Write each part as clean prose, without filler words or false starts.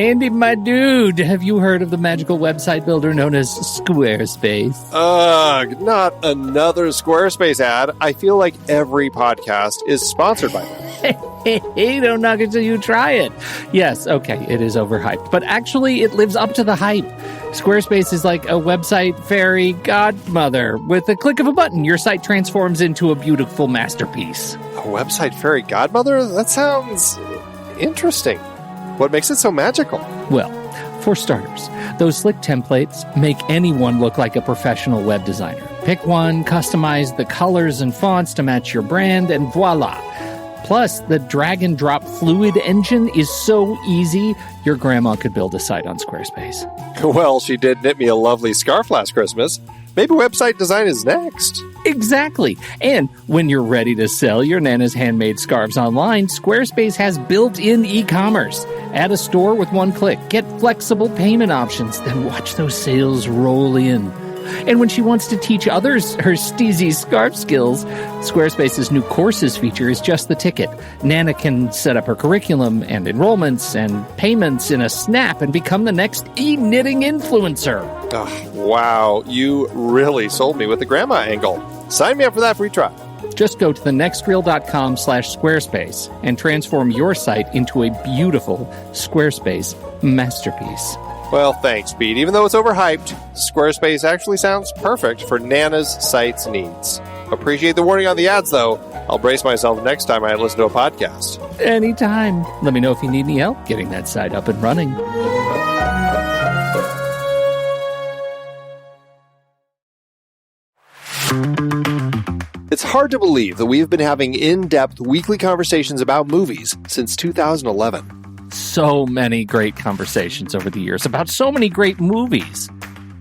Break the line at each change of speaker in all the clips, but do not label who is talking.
Andy, my dude, have you heard of the magical website builder known as Squarespace?
Ugh, not another Squarespace ad. I feel like every podcast is sponsored by them.
Hey, don't knock it till you try it. Yes, okay, it is overhyped, but actually it lives up to the hype. Squarespace is like a website fairy godmother. With a click of a button, your site transforms into a beautiful masterpiece.
A website fairy godmother? That sounds interesting. What makes it so magical?
Well, for starters, those slick templates make anyone look like a professional web designer. Pick one, customize the colors and fonts to match your brand, and voila. Plus, the drag-and-drop fluid engine is so easy, your grandma could build a site on Squarespace.
Well, she did knit me a lovely scarf last Christmas. Maybe website design is next.
Exactly. And when you're ready to sell your Nana's handmade scarves online, Squarespace has built-in e-commerce. Add a store with one click. Get flexible payment options. Then watch those sales roll in. And when she wants to teach others her steezy scarf skills, Squarespace's new courses feature is just the ticket. Nana can set up her curriculum and enrollments and payments in a snap and become the next e-knitting influencer.
Oh, wow, you really sold me with the grandma angle. Sign me up for that free trial.
Just go to thenextreel.com/Squarespace and transform your site into a beautiful Squarespace masterpiece.
Well, thanks, Pete. Even though it's overhyped, Squarespace actually sounds perfect for Nana's site's needs. Appreciate the warning on the ads, though. I'll brace myself next time I listen to a podcast.
Anytime. Let me know if you need any help getting that site up and running.
It's hard to believe that we've been having in-depth weekly conversations about movies since 2011.
So many great conversations over the years about so many great movies.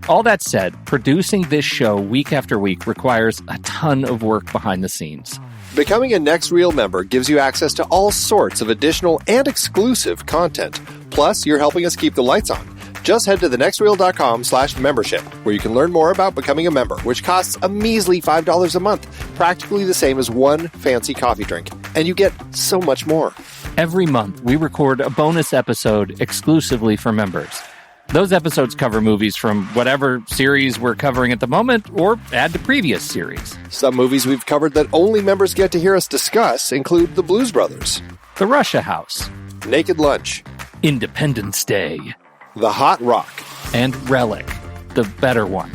All that said, producing this show week after week requires a ton of work behind the scenes.
Becoming a Next Reel member gives you access to all sorts of additional and exclusive content. Plus, you're helping us keep the lights on. Just head to thenextreel.com/membership, where you can learn more about becoming a member, which costs a measly $5 a month, practically the same as one fancy coffee drink. And you get so much more.
Every month, we record a bonus episode exclusively for members. Those episodes cover movies from whatever series we're covering at the moment, or add to previous series.
Some movies we've covered that only members get to hear us discuss include The Blues Brothers,
The Russia House,
Naked Lunch,
Independence Day,
The Hot Rock,
and Relic, the better one.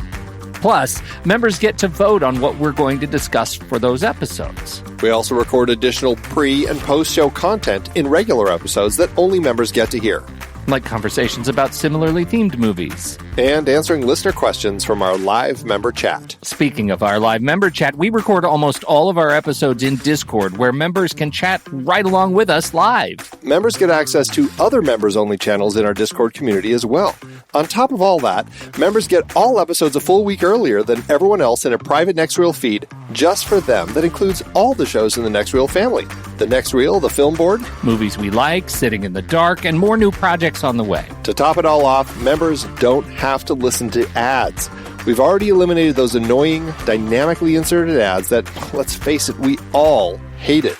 Plus, members get to vote on what we're going to discuss for those episodes.
We also record additional pre- and post-show content in regular episodes that only members get to hear.
Like conversations about similarly themed movies.
And answering listener questions from our live member chat.
Speaking of our live member chat, we record almost all of our episodes in Discord, where members can chat right along with us live.
Members get access to other members-only channels in our Discord community as well. On top of all that, members get all episodes a full week earlier than everyone else in a private Next Reel feed just for them that includes all the shows in the Next Reel family. The Next Reel, the Film Board,
movies we like, Sitting in the Dark, and more new projects on the way.
To top it all off, members don't have to listen to ads. We've already eliminated those annoying, dynamically inserted ads that, let's face it, we all hated.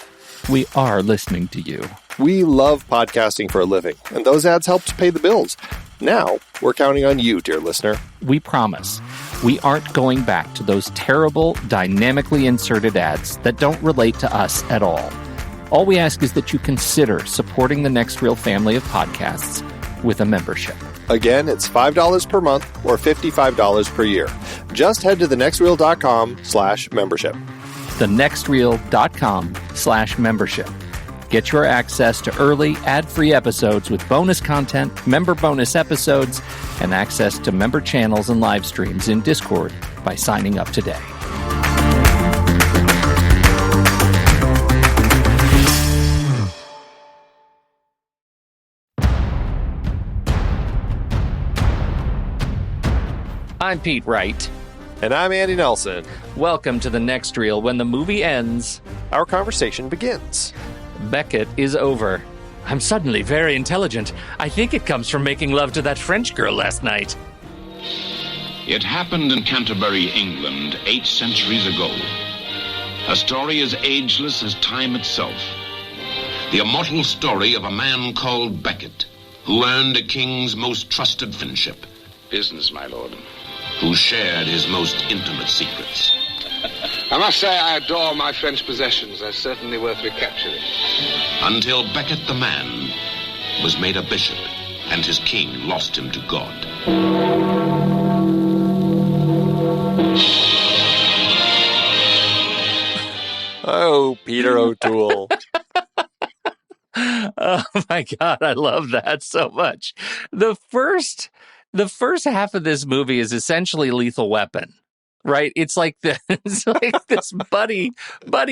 We are listening to you.
We love podcasting for a living, and those ads help to pay the bills. Now, we're counting on you, dear listener.
We promise. We aren't going back to those terrible, dynamically inserted ads that don't relate to us at all. All we ask is that you consider supporting the Next Reel family of podcasts with a membership.
Again, it's $5 per month or $55 per year. Just head to thenextreel.com/membership.
thenextreel.com/membership. Get your access to early, ad-free episodes with bonus content, member bonus episodes, and access to member channels and live streams in Discord by signing up today. I'm Pete Wright.
And I'm Andy Nelson.
Welcome to the Next Reel. When the movie ends,
our conversation begins.
Becket is over. I'm suddenly very intelligent. I think it comes from making love to that French girl last night.
It happened in Canterbury, England, 8 centuries ago. A story as ageless as time itself. The immortal story of a man called Becket, who earned a king's most trusted friendship,
Business, my lord.
who shared his most intimate secrets.
I must say I adore my French possessions. They're certainly worth recapturing.
Until Becket the man was made a bishop and his king lost him to God.
Oh, Peter O'Toole.
Oh my God, I love that so much. The first half of this movie is essentially Lethal Weapon, right? It's like it's like this buddy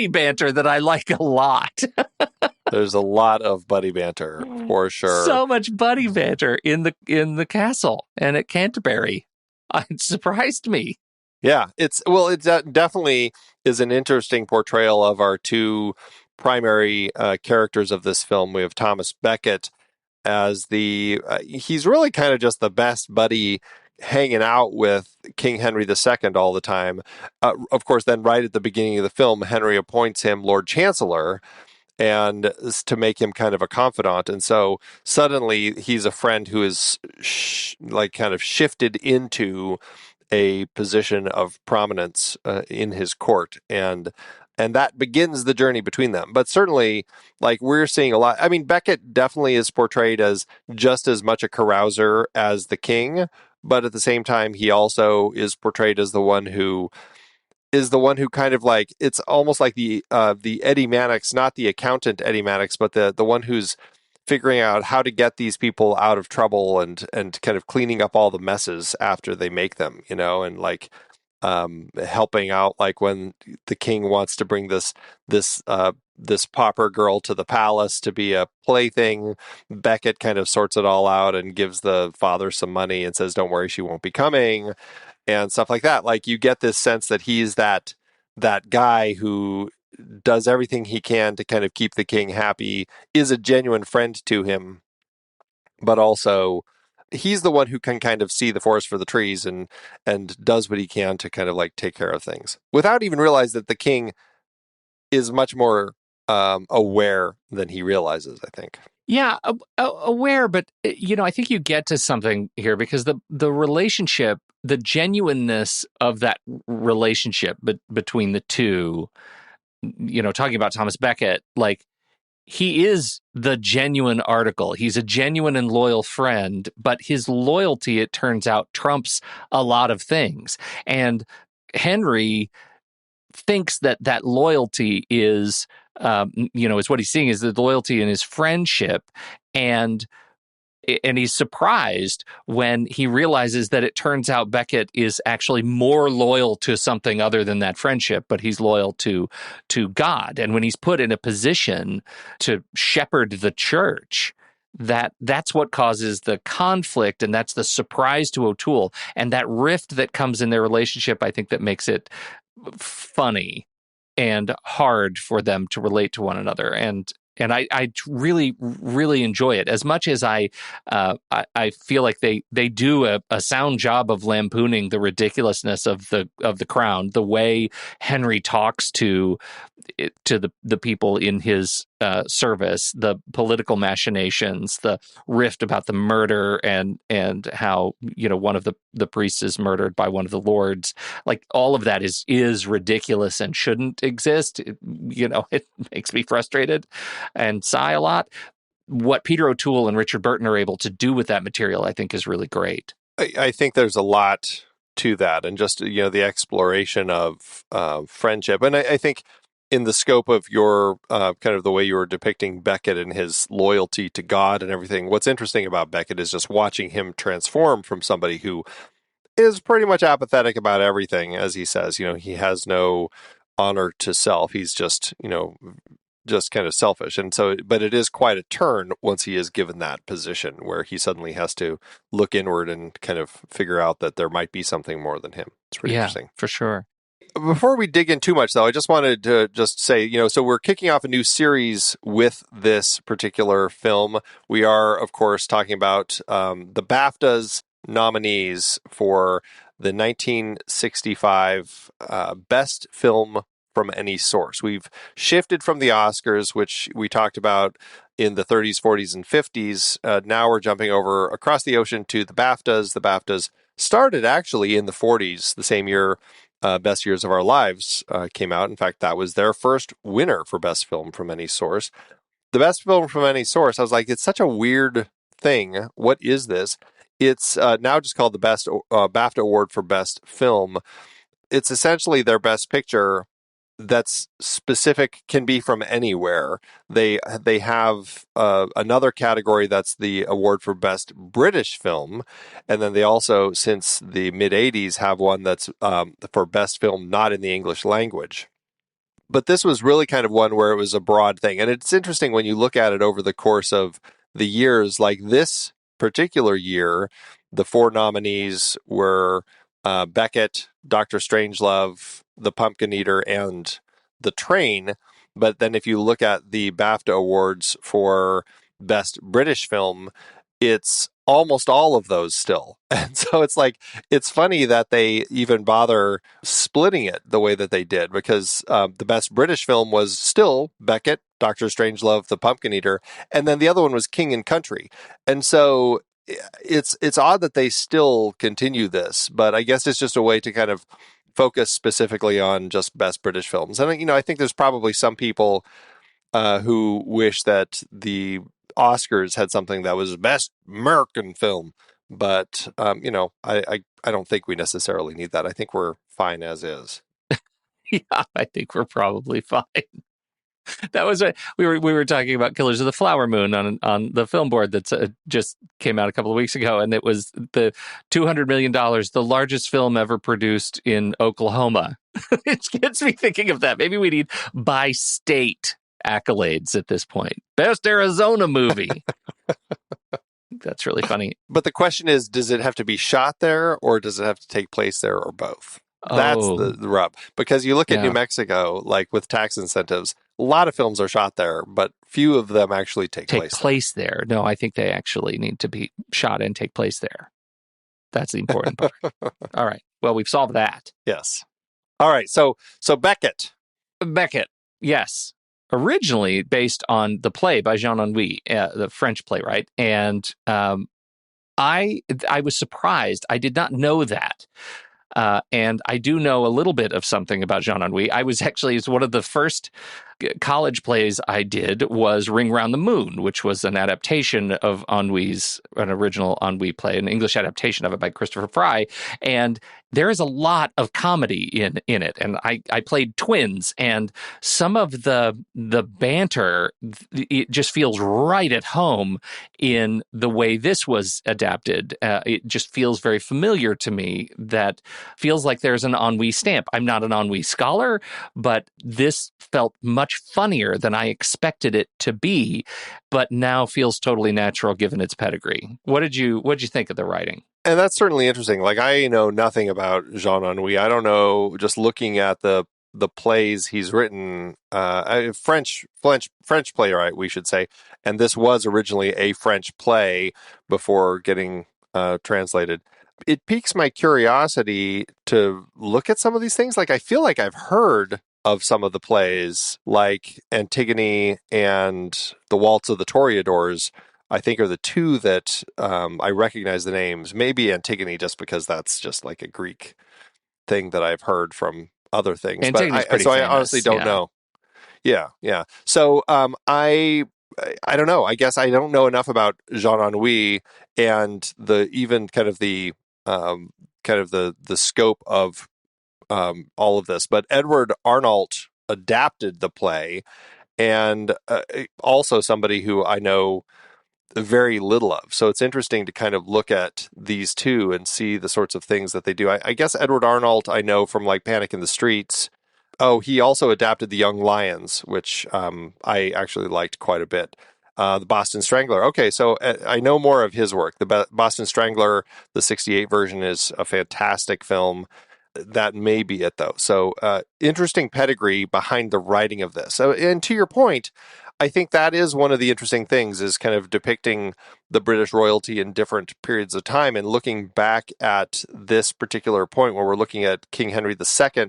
banter that I like a lot.
There's a lot of buddy banter for sure.
So much buddy banter in the castle and at Canterbury. It surprised me.
Yeah, it definitely is an interesting portrayal of our two primary characters of this film. We have Thomas Becket as he's really kind of just the best buddy hanging out with King Henry II all the time. Of course, then right at the beginning of the film, Henry appoints him Lord Chancellor and to make him kind of a confidant. And so suddenly he's a friend who is kind of shifted into a position of prominence in his court, and that begins the journey between them. But certainly, like, we're seeing a lot. I mean, Becket definitely is portrayed as just as much a carouser as the king, but at the same time, he also is portrayed as the one who kind of, like, it's almost like the Eddie Mannix, not the accountant Eddie Mannix, but the one who's figuring out how to get these people out of trouble and kind of cleaning up all the messes after they make them, and like helping out, like when the king wants to bring this pauper girl to the palace to be a plaything. Becket kind of sorts it all out and gives the father some money and says, "Don't worry, she won't be coming," and stuff like that. Like, you get this sense that he's that guy who does everything he can to kind of keep the king happy, is a genuine friend to him, but also he's the one who can kind of see the forest for the trees and does what he can to kind of, like, take care of things without even realize that the king is much more aware than he realizes, I think.
Yeah, aware, but I think you get to something here because the relationship, the genuineness of that relationship between the two, talking about Thomas Becket, like, he is the genuine article. He's a genuine and loyal friend, but his loyalty, it turns out, trumps a lot of things. And Henry thinks that loyalty is, is what he's seeing is the loyalty in his friendship, and he's surprised when he realizes that it turns out Becket is actually more loyal to something other than that friendship, but he's loyal to God. And when he's put in a position to shepherd the church, that's what causes the conflict, and that's the surprise to O'Toole. And that rift that comes in their relationship, I think, that makes it funny and hard for them to relate to one another. And I really, really enjoy it as much as I feel like they do a sound job of lampooning the ridiculousness of the crown, the way Henry talks to the people in his service, the political machinations, the rift about the murder, and how one of the priests is murdered by one of the lords. Like, all of that is ridiculous and shouldn't exist. It makes me frustrated and sigh a lot. What Peter O'Toole and Richard Burton are able to do with that material, I think, is really great.
I think there's a lot to that, and just the exploration of friendship, and I think in the scope of your kind of the way you were depicting Becket and his loyalty to God and everything. What's interesting about Becket is just watching him transform from somebody who is pretty much apathetic about everything, as he says. He has no honor to self. He's just kind of selfish. And so, but it is quite a turn once he is given that position where he suddenly has to look inward and kind of figure out that there might be something more than him. It's pretty interesting.
For sure.
Before we dig in too much, though, I just wanted to just say, so we're kicking off a new series with this particular film. We are, of course, talking about the BAFTAs nominees for the 1965 Best Film from Any Source. We've shifted from the Oscars, which we talked about in the 30s, 40s, and 50s. Now we're jumping over across the ocean to the BAFTAs. The BAFTAs started actually in the 40s, the same year Best Years of Our Lives came out. In fact, that was their first winner for Best Film from Any Source. The Best Film from Any Source, I was like, it's such a weird thing. What is this? It's now just called the Best BAFTA Award for Best Film. It's essentially their Best Picture that's specific, can be from anywhere. They have another category that's the award for Best British Film, and then they also, since the mid-'80s, have one that's for Best Film not in the English language. But this was really kind of one where it was a broad thing, and it's interesting when you look at it over the course of the years. Like this particular year, the 4 nominees were Becket, Dr. Strangelove, The Pumpkin Eater, and The Train. But then if you look at the BAFTA awards for Best British Film, it's almost all of those still. And so it's like, it's funny that they even bother splitting it the way that they did, because the Best British Film was still Becket, Dr. Strangelove, The Pumpkin Eater, and then the other one was King and Country. And so it's odd that they still continue this, but I guess it's just a way to kind of focus specifically on just Best British Films. And, I think there's probably some people who wish that the Oscars had something that was Best American Film, but, I don't think we necessarily need that. I think we're fine as is.
Yeah, I think we're probably fine. That was we were talking about Killers of the Flower Moon on the film board that just came out a couple of weeks ago, and it was the $200 million, the largest film ever produced in Oklahoma. It gets me thinking of that. Maybe we need by state accolades at this point. Best Arizona movie. That's really funny.
But the question is, does it have to be shot there, or does it have to take place there, or both? That's the rub. Because you look at New Mexico, like with tax incentives, a lot of films are shot there, but few of them actually take place
there. No, I think they actually need to be shot and take place there. That's the important part. All right. Well, we've solved that.
Yes. All right. So Becket.
Becket, yes. Originally based on the play by Jean Anouilh, the French playwright. And I was surprised. I did not know that. And I do know a little bit of something about Jean Anouilh. It's one of the first college plays I did was Ring Round the Moon, which was an adaptation of an original Anouilh play, an English adaptation of it by Christopher Fry. And there is a lot of comedy in it. And I played twins, and some of the banter, it just feels right at home in the way this was adapted. It just feels very familiar to me. That feels like there's an Anouilh stamp. I'm not an Anouilh scholar, but this felt much funnier than I expected it to be, but now feels totally natural given its pedigree. What'd you think of the writing?
And that's certainly interesting. Like, I know nothing about Jean Anouilh. I don't know, just looking at the plays he's written, French playwright, we should say. And this was originally a French play before getting translated. It piques my curiosity to look at some of these things. Like, I feel like I've heard of some of the plays, like Antigone and The Waltz of the Toreadors, I think are the two that I recognize the names. Maybe Antigone, just because that's just like a Greek thing that I've heard from other things.
Antigone's pretty famous.
I honestly don't know. Yeah. So I don't know. I guess I don't know enough about Jean Anouilh and the scope of all of this. But Edward Arnault adapted the play, and also somebody who I know very little of. So it's interesting to kind of look at these two and see the sorts of things that they do. I guess Edward Arnault I know from like Panic in the Streets. Oh, he also adapted The Young Lions, which I actually liked quite a bit. The Boston Strangler. Okay, so I know more of his work. The Boston Strangler, the 1968 version, is a fantastic film. That may be it, though. So interesting pedigree behind the writing of this. So, and to your point, I think that is one of the interesting things, is kind of depicting the British royalty in different periods of time and looking back at this particular point where we're looking at King Henry II.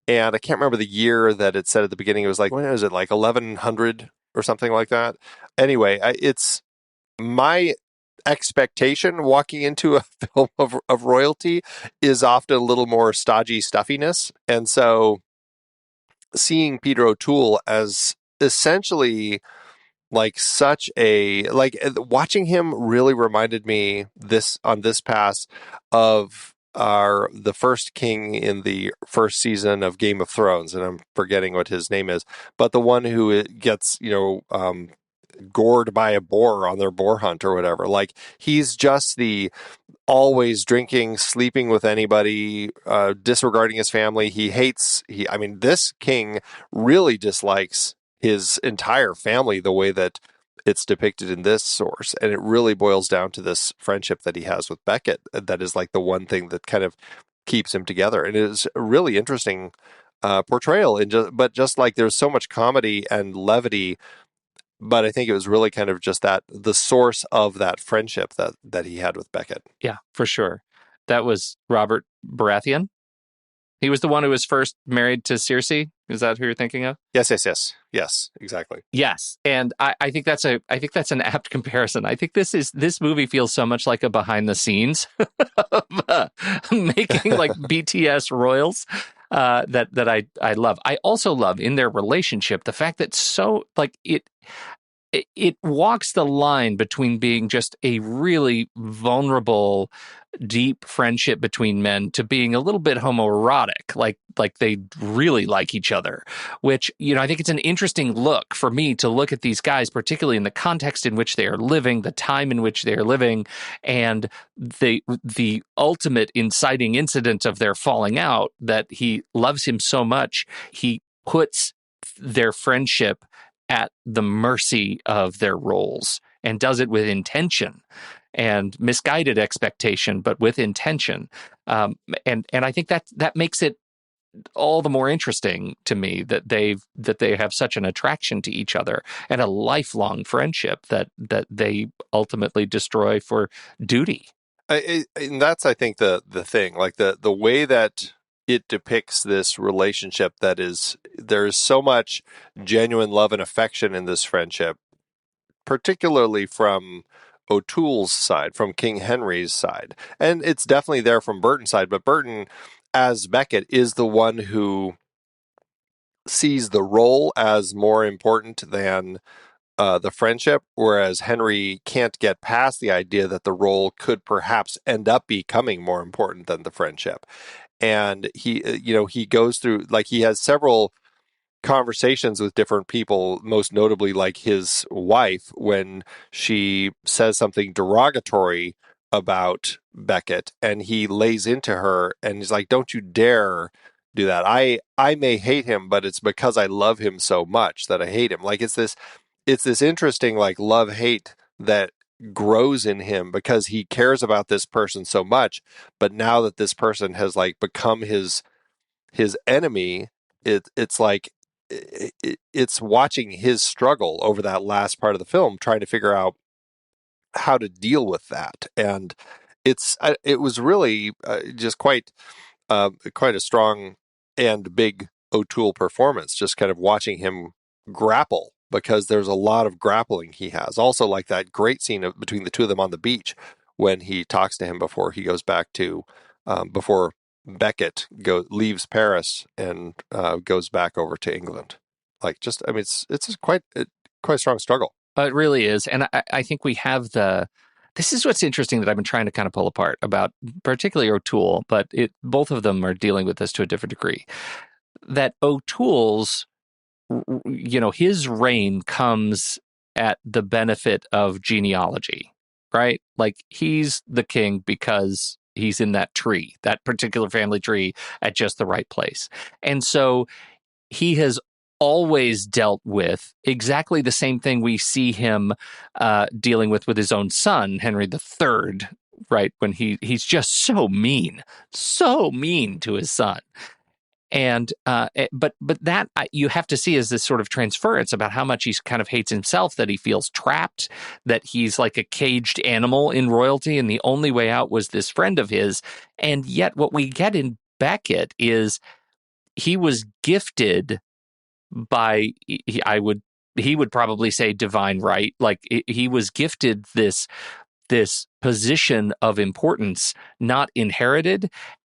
And I can't remember the year that it said at the beginning. It was like, when was it? Like 1100 or something like that. Anyway, it's my expectation walking into a film of royalty is often a little more stodgy stuffiness. And so seeing Peter O'Toole as essentially like such a like watching him really reminded me on this pass of the first king in the first season of Game of Thrones, and I'm forgetting what his name is, but the one who gets gored by a boar on their boar hunt or whatever. Like he's just the always drinking, sleeping with anybody, disregarding his family. This king really dislikes his entire family the way that it's depicted in this source. And it really boils down to this friendship that he has with Becket. That is like the one thing that kind of keeps him together. And it is a really interesting portrayal. But just like there's so much comedy and levity, but I think it was really kind of just the source of that friendship that he had with Becket.
Yeah, for sure. That was Robert Baratheon. He was the one who was first married to Circe. Is that who you're thinking of?
Yes, exactly.
Yes, and I think that's an apt comparison. I think this movie feels so much like a behind the scenes of making like BTS royals that I love. I also love in their relationship the fact that it walks the line between being just a really vulnerable, deep friendship between men to being a little bit homoerotic, like they really like each other, which, I think it's an interesting look for me to look at these guys, particularly in the context in which they are living, the time in which they are living, and the ultimate inciting incident of their falling out, that he loves him so much, he puts their friendship at the mercy of their roles and does it with intention and misguided expectation, but with intention. And I think that makes it all the more interesting to me that they have such an attraction to each other and a lifelong friendship that they ultimately destroy for duty.
And that's, I think, the thing, like the way that it depicts this relationship there's so much genuine love and affection in this friendship, particularly from O'Toole's side, from King Henry's side. And it's definitely there from Burton's side, but Burton, as Becket, is the one who sees the role as more important than the friendship, whereas Henry can't get past the idea that the role could perhaps end up becoming more important than the friendship. And he goes through, like, he has several conversations with different people, most notably like his wife, when she says something derogatory about Becket, and he lays into her and he's like, don't you dare do that. I may hate him, but it's because I love him so much that I hate him. Like it's this interesting like love-hate that grows in him because he cares about this person so much, but now that this person has like become his enemy, it's like it's watching his struggle over that last part of the film, trying to figure out how to deal with that. And it was really just quite a strong and big O'Toole performance, just kind of watching him grapple, because there's a lot of grappling he has. Also, like that great scene between the two of them on the beach when he talks to him before he goes back to, before Becket leaves Paris and goes back over to England. Like, just, I mean, it's quite a strong struggle.
It really is. And I think we have this is what's interesting that I've been trying to kind of pull apart about particularly O'Toole, but both of them are dealing with this to a different degree. That O'Toole's, his reign comes at the benefit of genealogy, right? Like he's the king because he's in that tree, that particular family tree at just the right place. And so he has always dealt with exactly the same thing we see him dealing with his own son, Henry III, right? When he's just so mean to his son. And but that you have to see as this sort of transference about how much he kind of hates himself, that he feels trapped, that he's like a caged animal in royalty, and the only way out was this friend of his. And yet what we get in Becket is he was gifted by, I would he would probably say divine right. Like he was gifted this position of importance, not inherited,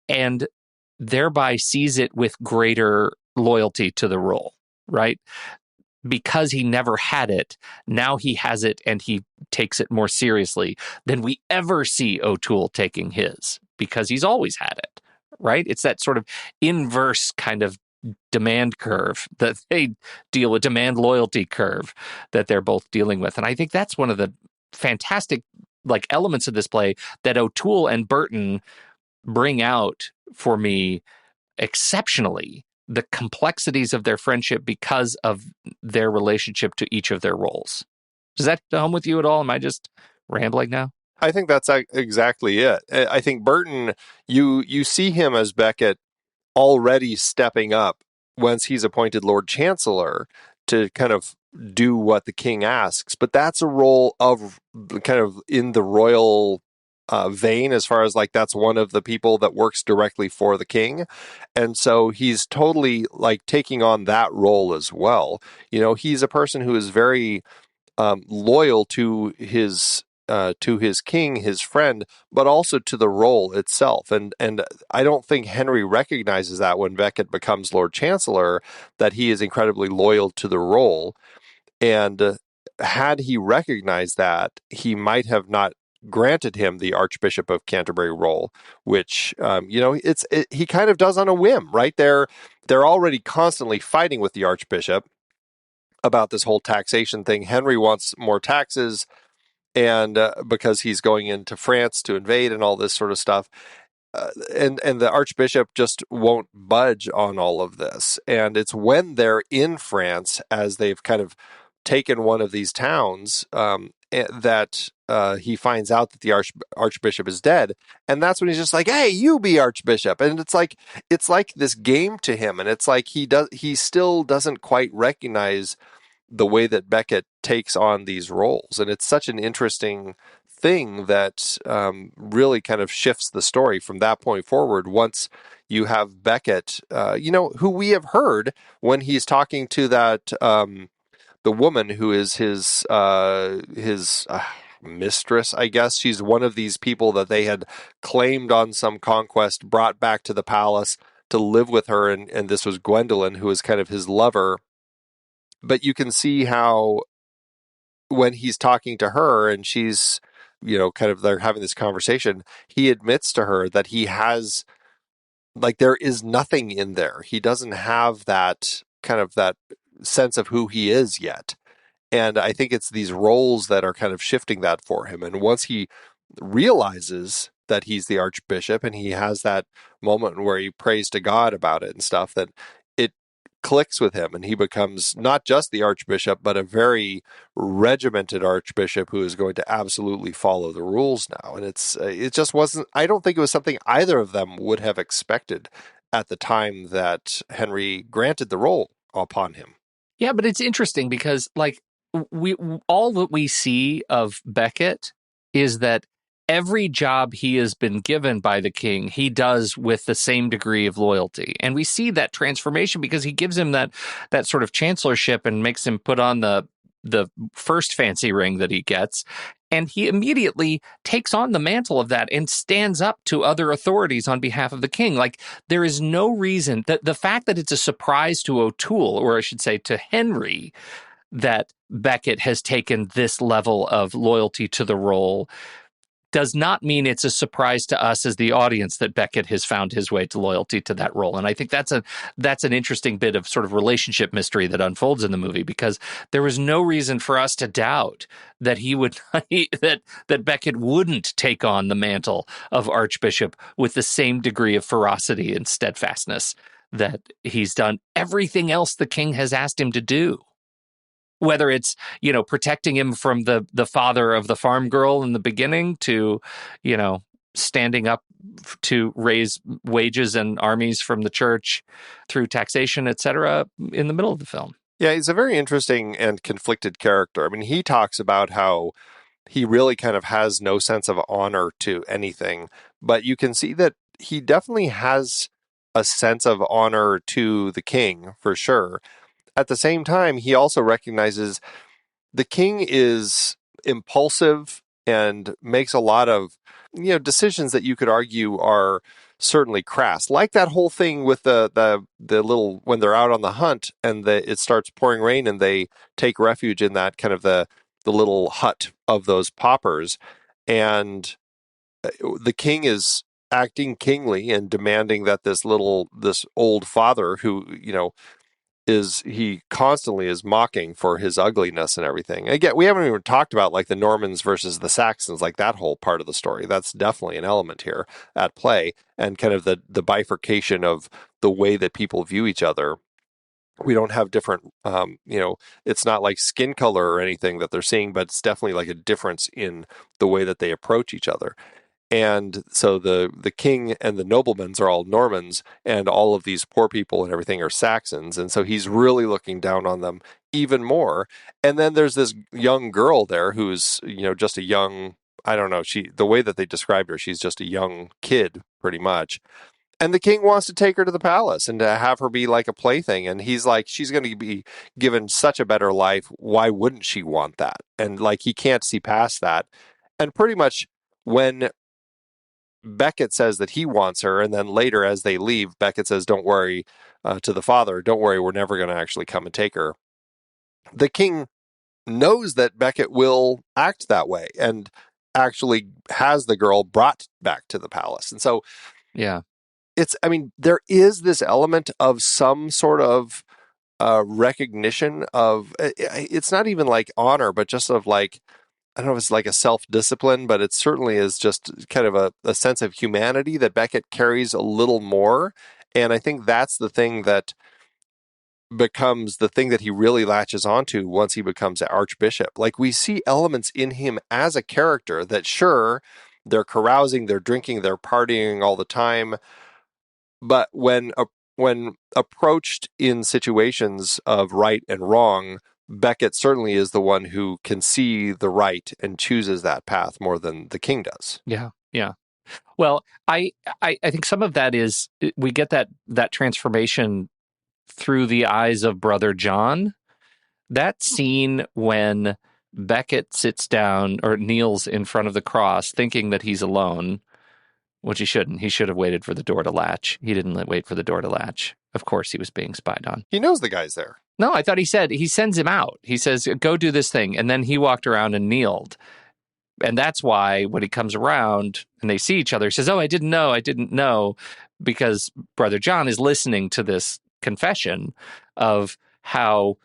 and thereby sees it with greater loyalty to the role, right? Because he never had it, now he has it and he takes it more seriously than we ever see O'Toole taking his, because he's always had it, right? It's that sort of inverse kind of demand curve that they deal with, demand loyalty curve that they're both dealing with. And I think that's one of the fantastic like elements of this play that O'Toole and Burton bring out for me exceptionally, the complexities of their friendship because of their relationship to each of their roles. Does that hit home with you at all? Am I just rambling now?
I think that's exactly it. I think Burton, you see him as Becket already stepping up once he's appointed Lord Chancellor to kind of do what the king asks. But that's a role of kind of in the royal vein, as far as like that's one of the people that works directly for the king. And so he's totally like taking on that role as well. You know, he's a person who is very loyal to his king, his friend, but also to the role itself. And I don't think Henry recognizes that when Becket becomes Lord Chancellor, that he is incredibly loyal to the role. And had he recognized that, he might have not granted him the Archbishop of Canterbury role, which he kind of does on a whim, right? They're already constantly fighting with the Archbishop about this whole taxation thing. Henry wants more taxes, and because he's going into France to invade and all this sort of stuff. And the Archbishop just won't budge on all of this. And it's when they're in France, as they've kind of taken one of these towns, that he finds out that the Archbishop is dead. And that's when he's just like, hey, you be Archbishop. And it's like this game to him. And it's like he still doesn't quite recognize the way that Becket takes on these roles. And it's such an interesting thing that really kind of shifts the story from that point forward. Once you have Becket, who we have heard when he's talking to that the woman who is his mistress, I guess. She's one of these people that they had claimed on some conquest, brought back to the palace to live with her, and this was Gwendolen, who was kind of his lover. But you can see how when he's talking to her and she's, kind of they're having this conversation, he admits to her that he has, like, there is nothing in there. He doesn't have that kind of that sense of who he is yet. And I think it's these roles that are kind of shifting that for him. And once he realizes that he's the Archbishop and he has that moment where he prays to God about it and stuff, that it clicks with him and he becomes not just the Archbishop, but a very regimented Archbishop who is going to absolutely follow the rules now. And it just wasn't, I don't think it was something either of them would have expected at the time that Henry granted the role upon him.
Yeah, but it's interesting because, like, all that we see of Becket is that every job he has been given by the king, he does with the same degree of loyalty. And we see that transformation because he gives him that sort of chancellorship and makes him put on the first fancy ring that he gets. And he immediately takes on the mantle of that and stands up to other authorities on behalf of the king. Like, there is no reason that the fact that it's a surprise to O'Toole, or I should say to Henry, that Becket has taken this level of loyalty to the role does not mean it's a surprise to us as the audience that Becket has found his way to loyalty to that role. And I think that's an interesting bit of sort of relationship mystery that unfolds in the movie, because there was no reason for us to doubt that that Becket wouldn't take on the mantle of Archbishop with the same degree of ferocity and steadfastness that he's done everything else the king has asked him to do. Whether it's, protecting him from the father of the farm girl in the beginning to, standing up to raise wages and armies from the church through taxation, etc., in the middle of the film.
Yeah, he's a very interesting and conflicted character. I mean, he talks about how he really kind of has no sense of honor to anything, but you can see that he definitely has a sense of honor to the king, for sure. at the same time, he also recognizes the king is impulsive and makes a lot of, decisions that you could argue are certainly crass. Like that whole thing with the little, when they're out on the hunt and it starts pouring rain and they take refuge in that kind of the little hut of those paupers. And the king is acting kingly and demanding that this old father who, he constantly is mocking for his ugliness and everything. Again, we haven't even talked about like the Normans versus the Saxons, like that whole part of the story. That's definitely an element here at play, and kind of the bifurcation of the way that people view each other. We don't have different, it's not like skin color or anything that they're seeing, but it's definitely like a difference in the way that they approach each other. And so the king and the noblemen are all Normans, and all of these poor people and everything are Saxons. And so he's really looking down on them even more. And then there's this young girl there who's, just a young, I don't know, the way that they described her, she's just a young kid pretty much. And the king wants to take her to the palace and to have her be like a plaything. And he's like, she's going to be given such a better life. Why wouldn't she want that? And like, he can't see past that. And pretty much when Becket says that he wants her, and then later as they leave, Becket says, don't worry, to the father, don't worry, we're never going to actually come and take her. The king knows that Becket will act that way and actually has the girl brought back to the palace. And so,
yeah,
there is this element of some sort of recognition of, it's not even like honor, but just of like, I don't know if it's like a self-discipline, but it certainly is just kind of a sense of humanity that Becket carries a little more. And I think that's the thing that becomes the thing that he really latches onto once he becomes an archbishop. Like, we see elements in him as a character that, sure, they're carousing, they're drinking, they're partying all the time. But when approached in situations of right and wrong, Becket certainly is the one who can see the right and chooses that path more than the king does.
Yeah, yeah. Well, I think some of that is, we get that transformation through the eyes of Brother John. That scene when Becket sits down or kneels in front of the cross thinking that he's alone, which he shouldn't. He should have waited for the door to latch. He didn't wait for the door to latch. Of course, he was being spied on.
He knows the guy's there.
No, I thought he sends him out. He says, go do this thing. And then he walked around and kneeled. And that's why when he comes around and they see each other, he says, oh, I didn't know, because Brother John is listening to this confession of how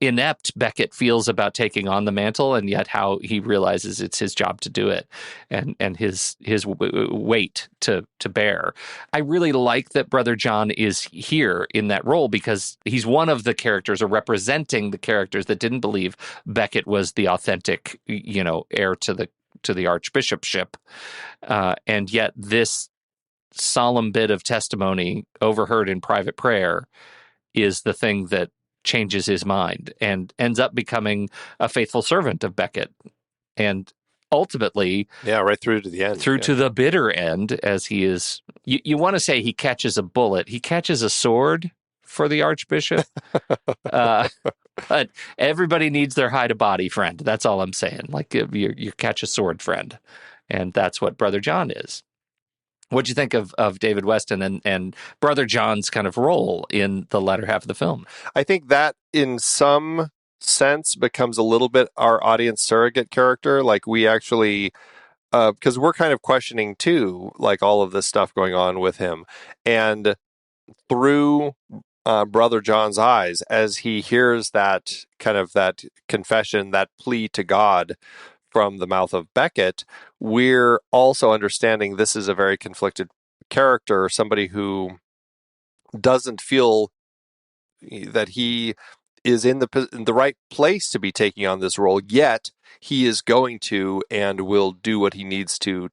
inept Becket feels about taking on the mantle, and yet how he realizes it's his job to do it, and his weight to bear. I really like that Brother John is here in that role, because he's one of the characters, or representing the characters, that didn't believe Becket was the authentic, heir to the archbishopship, and yet this solemn bit of testimony overheard in private prayer is the thing that changes his mind and ends up becoming a faithful servant of Becket. And ultimately...
Yeah, right through to the end.
To the bitter end, as he is... You want to say he catches a bullet. He catches a sword for the archbishop. But everybody needs their hide-a-body friend. That's all I'm saying. Like, you catch a sword friend. And that's what Brother John is. What'd you think of David Weston and Brother John's kind of role in the latter half of the film?
I think that in some sense becomes a little bit our audience surrogate character. Like, we actually, because we're kind of questioning too, like all of this stuff going on with him. And through Brother John's eyes, as he hears that kind of that confession, that plea to God from the mouth of Becket, we're also understanding this is a very conflicted character, somebody who doesn't feel that he is in the right place to be taking on this role, yet he is going to and will do what he needs to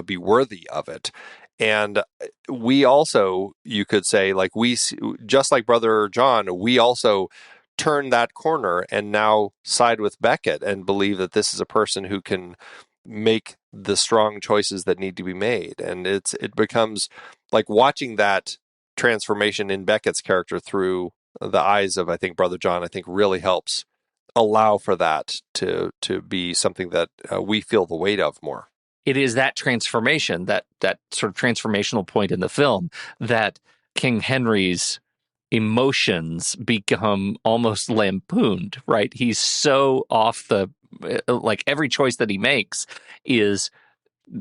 be worthy of it. And we also, you could say, like, we, just like Brother John, we also turn that corner and now side with Becket and believe that this is a person who can make the strong choices that need to be made. And it becomes like watching that transformation in Beckett's character through the eyes of, I think, Brother John, I think really helps allow for that to be something that we feel the weight of more.
It is that transformation, that sort of transformational point in the film, that King Henry's emotions become almost lampooned, right? He's so off the, like every choice that he makes is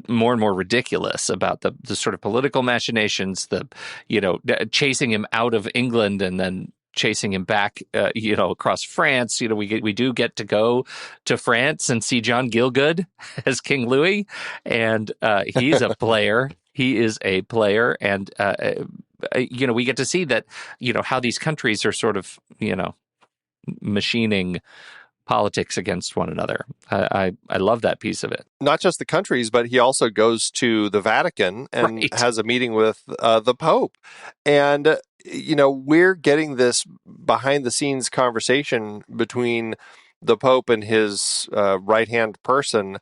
more and more ridiculous about the sort of political machinations, chasing him out of England and then chasing him back, across France. We do get to go to France and see John Gielgud as King Louis, and he's a player. He is a player, and we get to see that, how these countries are sort of, machining politics against one another. I love that piece of it.
Not just the countries, but he also goes to the Vatican and has a meeting with the Pope. And, we're getting this behind the scenes conversation between the Pope and his right-hand person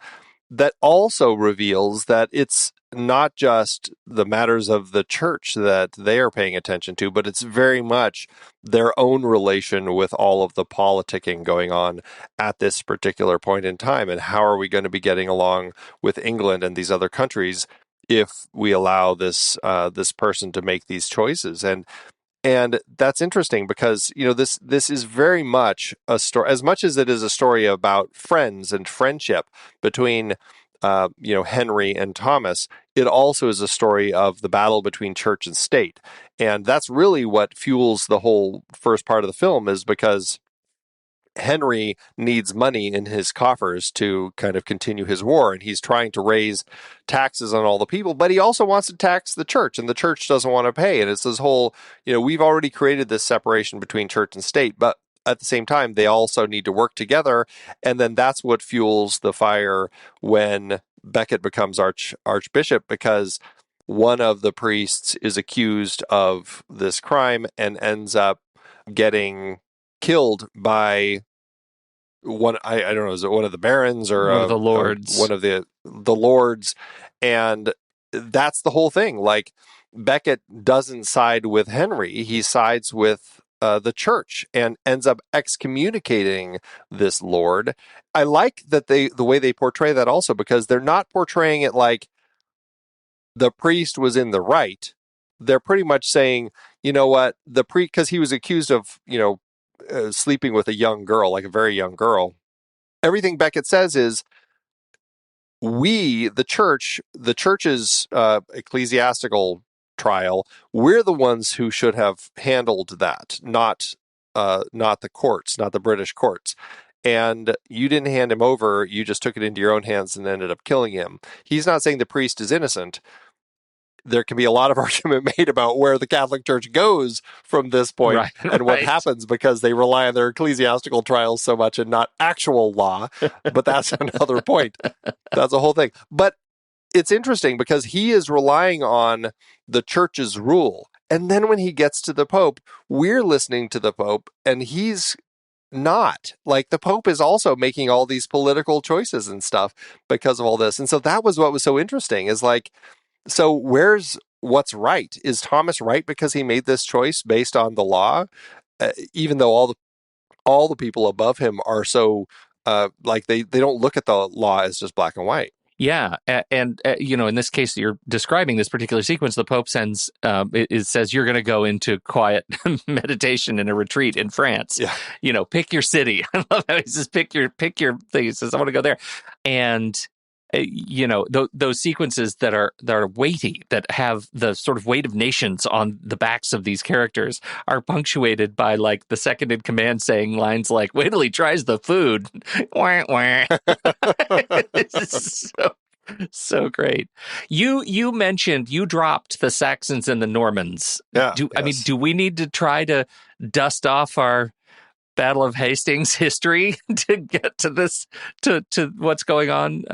that also reveals that it's not just the matters of the church that they are paying attention to, but it's very much their own relation with all of the politicking going on at this particular point in time. And how are we going to be getting along with England and these other countries if we allow this person to make these choices? And that's interesting because, this is very much a story, as much as it is a story about friends and friendship between Henry and Thomas. It also is a story of the battle between church and state. And that's really what fuels the whole first part of the film, is because Henry needs money in his coffers to kind of continue his war, and he's trying to raise taxes on all the people, but he also wants to tax the church, and the church doesn't want to pay. And it's this whole, we've already created this separation between church and state, but at the same time, they also need to work together. And then that's what fuels the fire when Becket becomes archbishop, because one of the priests is accused of this crime and ends up getting killed by one, I don't know, is it one of the barons or
one of the lords?
One of the lords. And that's the whole thing. Like, Becket doesn't side with Henry. He sides with the church and ends up excommunicating this lord. I like that the way they portray that also, because they're not portraying it like the priest was in the right. They're pretty much saying, what, the priest, because he was accused of, sleeping with a young girl, like a very young girl. Everything Becket says is, we, the church's ecclesiastical trial, we're the ones who should have handled that, not the courts, not the British courts. And you didn't hand him over, you just took it into your own hands and ended up killing him. He's not saying the priest is innocent. There can be a lot of argument made about where the Catholic Church goes from this point and what happens, because they rely on their ecclesiastical trials so much and not actual law. But that's another point. That's a whole thing. But it's interesting because he is relying on the church's rule. And then when he gets to the Pope, we're listening to the Pope, and he's not. Like, the Pope is also making all these political choices and stuff because of all this. And so that was what was so interesting, is like, so where's what's right? Is Thomas right because he made this choice based on the law, even though all the people above him are so like they don't look at the law as just black and white.
Yeah, and in this case, you're describing this particular sequence. The Pope sends, it says you're going to go into quiet meditation in a retreat in France.
Yeah.
Pick your city. I love how he says pick your thing. He says I want to go there, and those sequences that are weighty, that have the sort of weight of nations on the backs of these characters, are punctuated by like the second in command saying lines like, "Wait till he tries the food." Wah, wah. It's so great. You mentioned you dropped the Saxons and the Normans.
Yeah.
I mean, do we need to try to dust off our Battle of Hastings history to get to this, to what's going on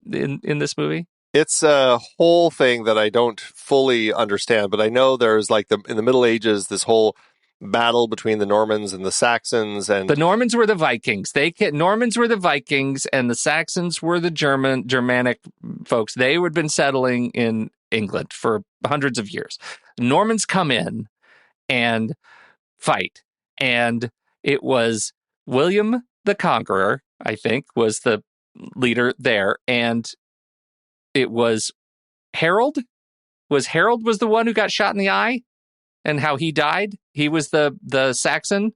in this movie?
It's a whole thing that I don't fully understand, but I know there's like in the Middle Ages, this whole battle between the Normans and the Saxons, and
the Normans were the Vikings. Normans were the Vikings, and the Saxons were the Germanic folks. They had been settling in England for hundreds of years. Normans come in and fight. And it was William the Conqueror, I think, was the leader there. And it was Harold. Harold was the one who got shot in the eye and how he died. He was the Saxon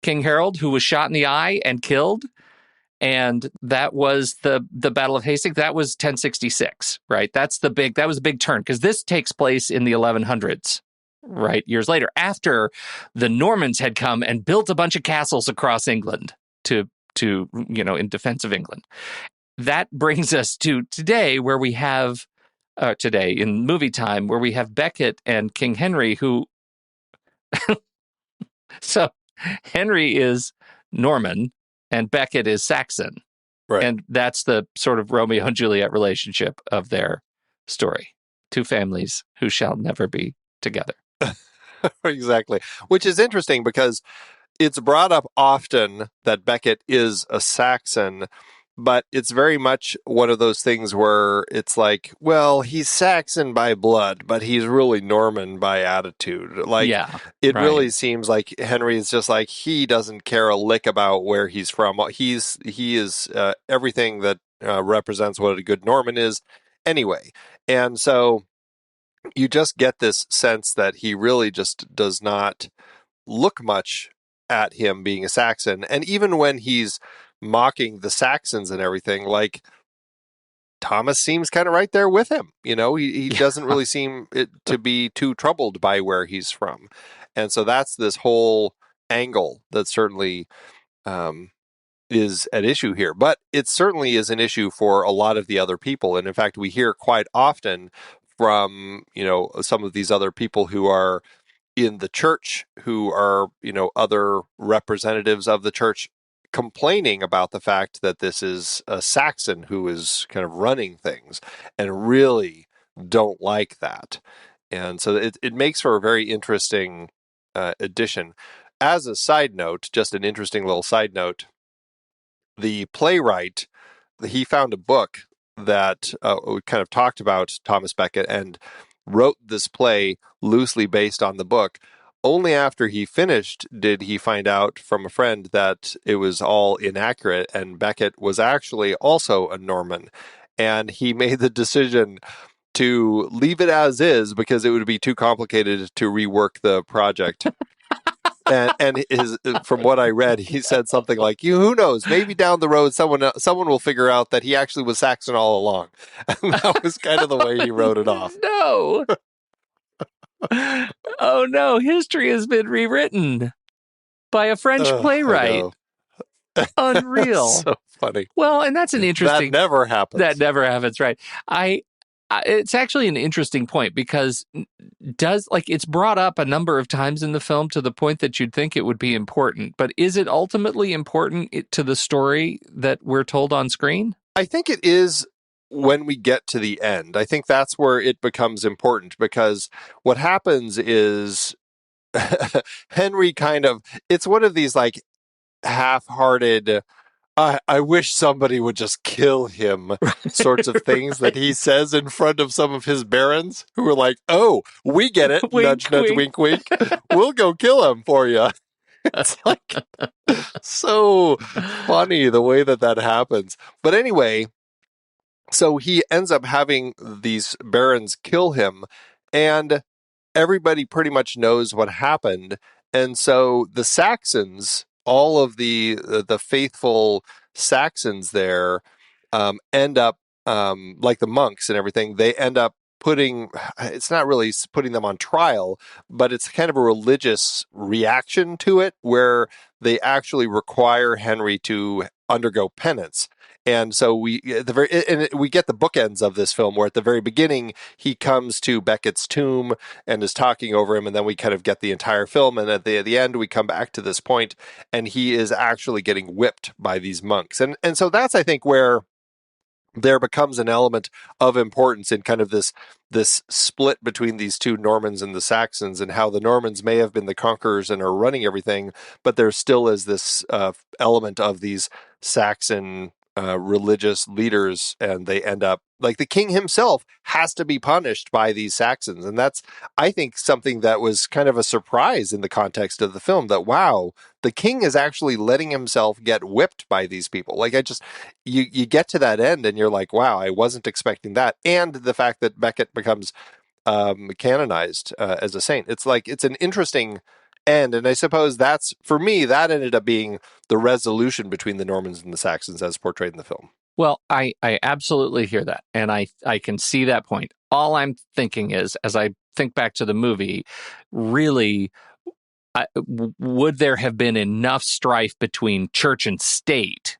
King Harold who was shot in the eye and killed. And that was the Battle of Hastings. That was 1066, right? That was a big turn because this takes place in the 1100s, right? Years later, after the Normans had come and built a bunch of castles across England to in defense of England. That brings us to today, where we have today in movie time, where we have Becket and King Henry, who so Henry is Norman and Becket is Saxon.
Right.
And that's the sort of Romeo and Juliet relationship of their story. Two families who shall never be together.
Exactly. Which is interesting because it's brought up often that Becket is a Saxon, but it's very much one of those things where it's like, well, he's Saxon by blood, but he's really Norman by attitude. Like, it really seems like Henry is just like, he doesn't care a lick about where he's from. He is everything that represents what a good Norman is anyway. And so you just get this sense that he really just does not look much at him being a Saxon. And even when he's mocking the Saxons and everything, like, Thomas seems kind of right there with him. He doesn't really seem to be too troubled by where he's from. And so that's this whole angle that certainly is at issue here. But it certainly is an issue for a lot of the other people. And in fact, we hear quite often from, some of these other people who are in the church, who are, other representatives of the church, complaining about the fact that this is a Saxon who is kind of running things and really don't like that. And so it makes for a very interesting addition. As a side note, just an interesting little side note, the playwright, he found a book that kind of talked about Thomas Becket and wrote this play loosely based on the book. Only after he finished did he find out from a friend that it was all inaccurate and Becket was actually also a Norman. And he made the decision to leave it as is because it would be too complicated to rework the project. and from what I read, he said something like, who knows, maybe down the road someone will figure out that he actually was Saxon all along. And that was kind of the way he wrote it off.
No. Oh no, history has been rewritten by a French playwright. Unreal.
So funny.
Well, and that's an interesting...
That never happens.
That never happens, right. It's actually an interesting point because it's brought up a number of times in the film to the point that you'd think it would be important, but is it ultimately important to the story that we're told on screen?
I think it is. When we get to the end, I think that's where it becomes important because what happens is Henry it's one of these like half-hearted, I wish somebody would just kill him sorts of things that he says in front of some of his barons who are like, oh, we get it.
Wink,
nudge, nudge, wink, wink. We'll go kill him for you. It's like so funny the way that happens. But anyway, so he ends up having these barons kill him, and everybody pretty much knows what happened. And so the Saxons, all of the faithful Saxons there, end up, like the monks and everything, they end up it's not really putting them on trial, but it's kind of a religious reaction to it where they actually require Henry to undergo penance. And so we get the bookends of this film where at the very beginning he comes to Becket's tomb and is talking over him, and then we kind of get the entire film, and at the end we come back to this point and he is actually getting whipped by these monks. And so that's, I think, where there becomes an element of importance in kind of this split between these two Normans and the Saxons, and how the Normans may have been the conquerors and are running everything, but there still is this element of these Saxon religious leaders, and they end up like the king himself has to be punished by these Saxons. And that's, I think, something that was kind of a surprise in the context of the film, that, wow, the king is actually letting himself get whipped by these people. Like, you get to that end and you're like, wow, I wasn't expecting that. And the fact that Becket becomes canonized as a saint. It's like, it's an interesting end. And I suppose that's, for me, that ended up being the resolution between the Normans and the Saxons as portrayed in the film.
Well, I absolutely hear that, and I can see that point. All I'm thinking is, as I think back to the movie, really, would there have been enough strife between church and state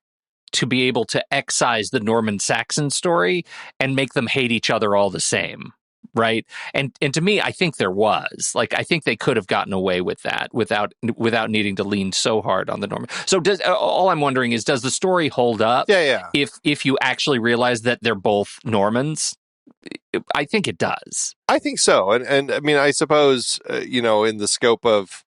to be able to excise the Norman-Saxon story and make them hate each other all the same? Right. And to me, I think there was. Like, I think they could have gotten away with that without needing to lean so hard on the Norman. So all I'm wondering is, does the story hold up?
Yeah.
If you actually realize that they're both Normans? I think it does.
I think so. And I mean, I suppose, in the scope of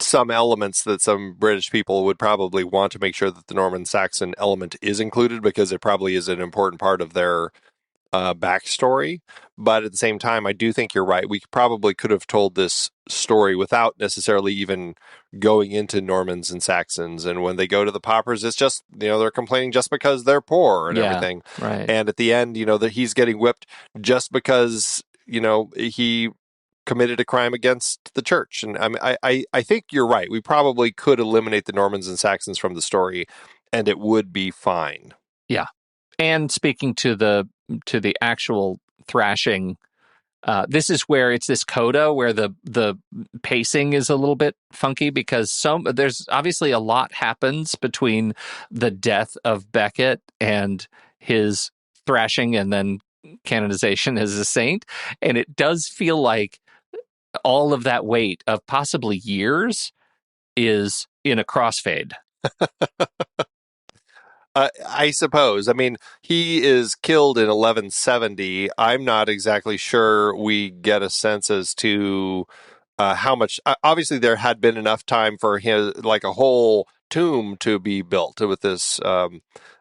some elements that some British people would probably want to make sure that the Norman-Saxon element is included, because it probably is an important part of their backstory. But at the same time, I do think you're right. We probably could have told this story without necessarily even going into Normans and Saxons. And when they go to the paupers, it's just, they're complaining just because they're poor and everything.
Right.
And at the end, that he's getting whipped just because, he committed a crime against the church. And I think you're right. We probably could eliminate the Normans and Saxons from the story, and it would be fine.
Yeah. And speaking to the actual thrashing, this is where it's this coda where the pacing is a little bit funky, because there's obviously a lot happens between the death of Becket and his thrashing and then canonization as a saint, and it does feel like all of that weight of possibly years is in a crossfade.
I suppose. I mean, he is killed in 1170. I'm not exactly sure we get a sense as to how much. Obviously, there had been enough time for him, like a whole tomb to be built with this.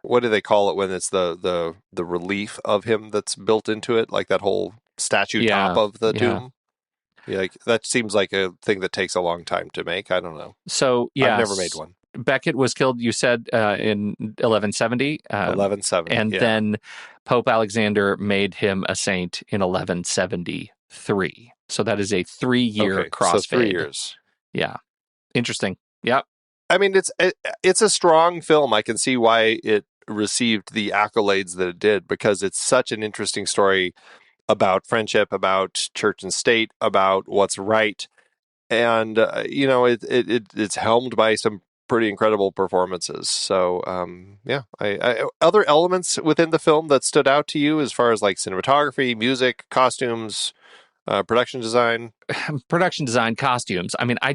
What do they call it when it's the relief of him that's built into it, like that whole statue top of the tomb? Yeah, like, that seems like a thing that takes a long time to make. I don't know.
So yeah,
I've never made one.
Becket was killed, you said, in 1170.
1170,
and then Pope Alexander made him a saint in 1173. So that is a 3-year crossfade.
So 3 years.
Yeah, interesting. Yeah,
I mean, it's a strong film. I can see why it received the accolades that it did, because it's such an interesting story about friendship, about church and state, about what's right, and it's helmed by some pretty incredible performances. So other elements within the film that stood out to you as far as like cinematography, music, costumes, production design,
costumes. I mean, I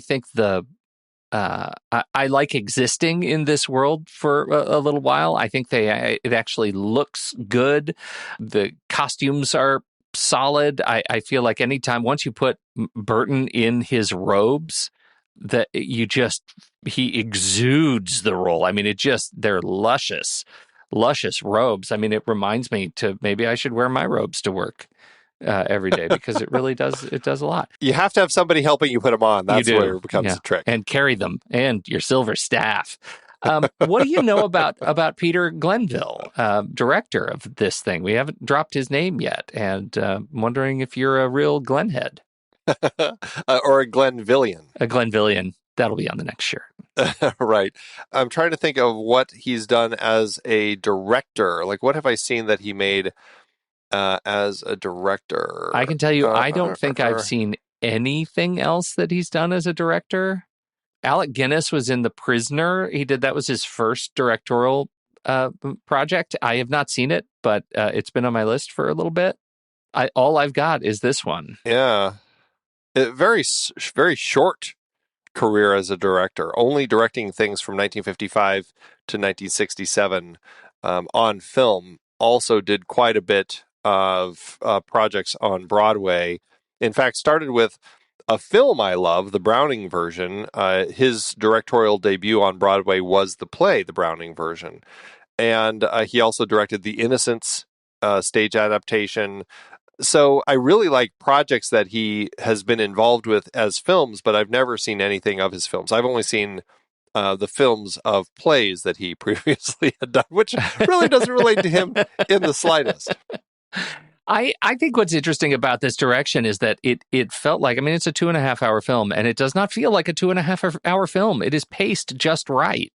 think I like existing in this world for a little while. I think it actually looks good. The costumes are solid. I feel like anytime, once you put Burton in his robes, that he exudes the role. I mean, they're luscious robes. I mean, it reminds me to maybe I should wear my robes to work every day, because it really does a lot.
You have to have somebody helping you put them on. That's where it becomes a trick.
And carry them, and your silver staff. What do you know about Peter Glenville, director of this thing? We haven't dropped his name yet, and I'm wondering if you're a real Glenhead.
Or a Glenvillian.
A Glenvillian. That'll be on the next shirt.
Right. I'm trying to think of what he's done as a director. Like, what have I seen that he made as a director?
I can tell you, I don't think I've seen anything else that he's done as a director. Alec Guinness was in The Prisoner. That was his first directorial project. I have not seen it, but it's been on my list for a little bit. All I've got is this one.
Yeah. Very, very short career as a director, only directing things from 1955 to 1967 on film. Also did quite a bit of projects on Broadway. In fact, started with a film I love, the Browning version. His directorial debut on Broadway was the play, The Browning version. and he also directed The Innocents stage adaptation. So I really like projects that he has been involved with as films, but I've never seen anything of his films. I've only seen the films of plays that he previously had done, which really doesn't relate to him in the slightest.
I think what's interesting about this direction is that it felt like, I mean, it's a 2.5-hour film, and it does not feel like a 2.5-hour film. It is paced just right.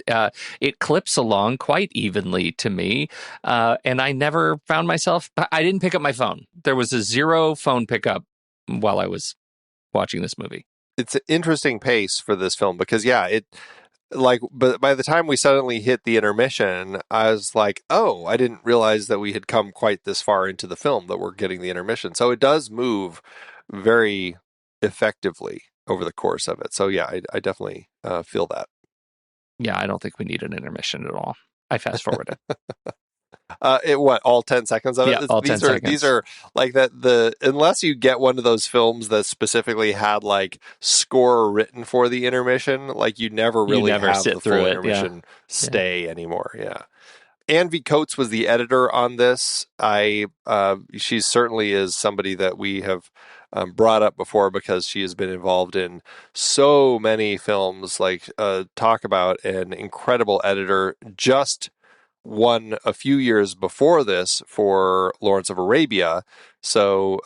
It clips along quite evenly to me, and I never found myself, I didn't pick up my phone. There was a 0 phone pickup while I was watching this movie.
It's an interesting pace for this film because, but by the time we suddenly hit the intermission, I was like, oh, I didn't realize that we had come quite this far into the film that we're getting the intermission. So it does move very effectively over the course of it. So yeah, I definitely feel that.
Yeah, I don't think we need an intermission at all. I fast forwarded.
All 10 seconds of it?
Yeah, all 10 seconds.
These are like that. Unless you get one of those films that specifically had like score written for the intermission, like you never have
sit
the
through
full
it,
intermission stay anymore. Yeah. Ann V. Coates was the editor on this. She certainly is somebody that we have brought up before because she has been involved in so many films. Like, talk about an incredible editor. Just won a few years before this for Lawrence of Arabia. So,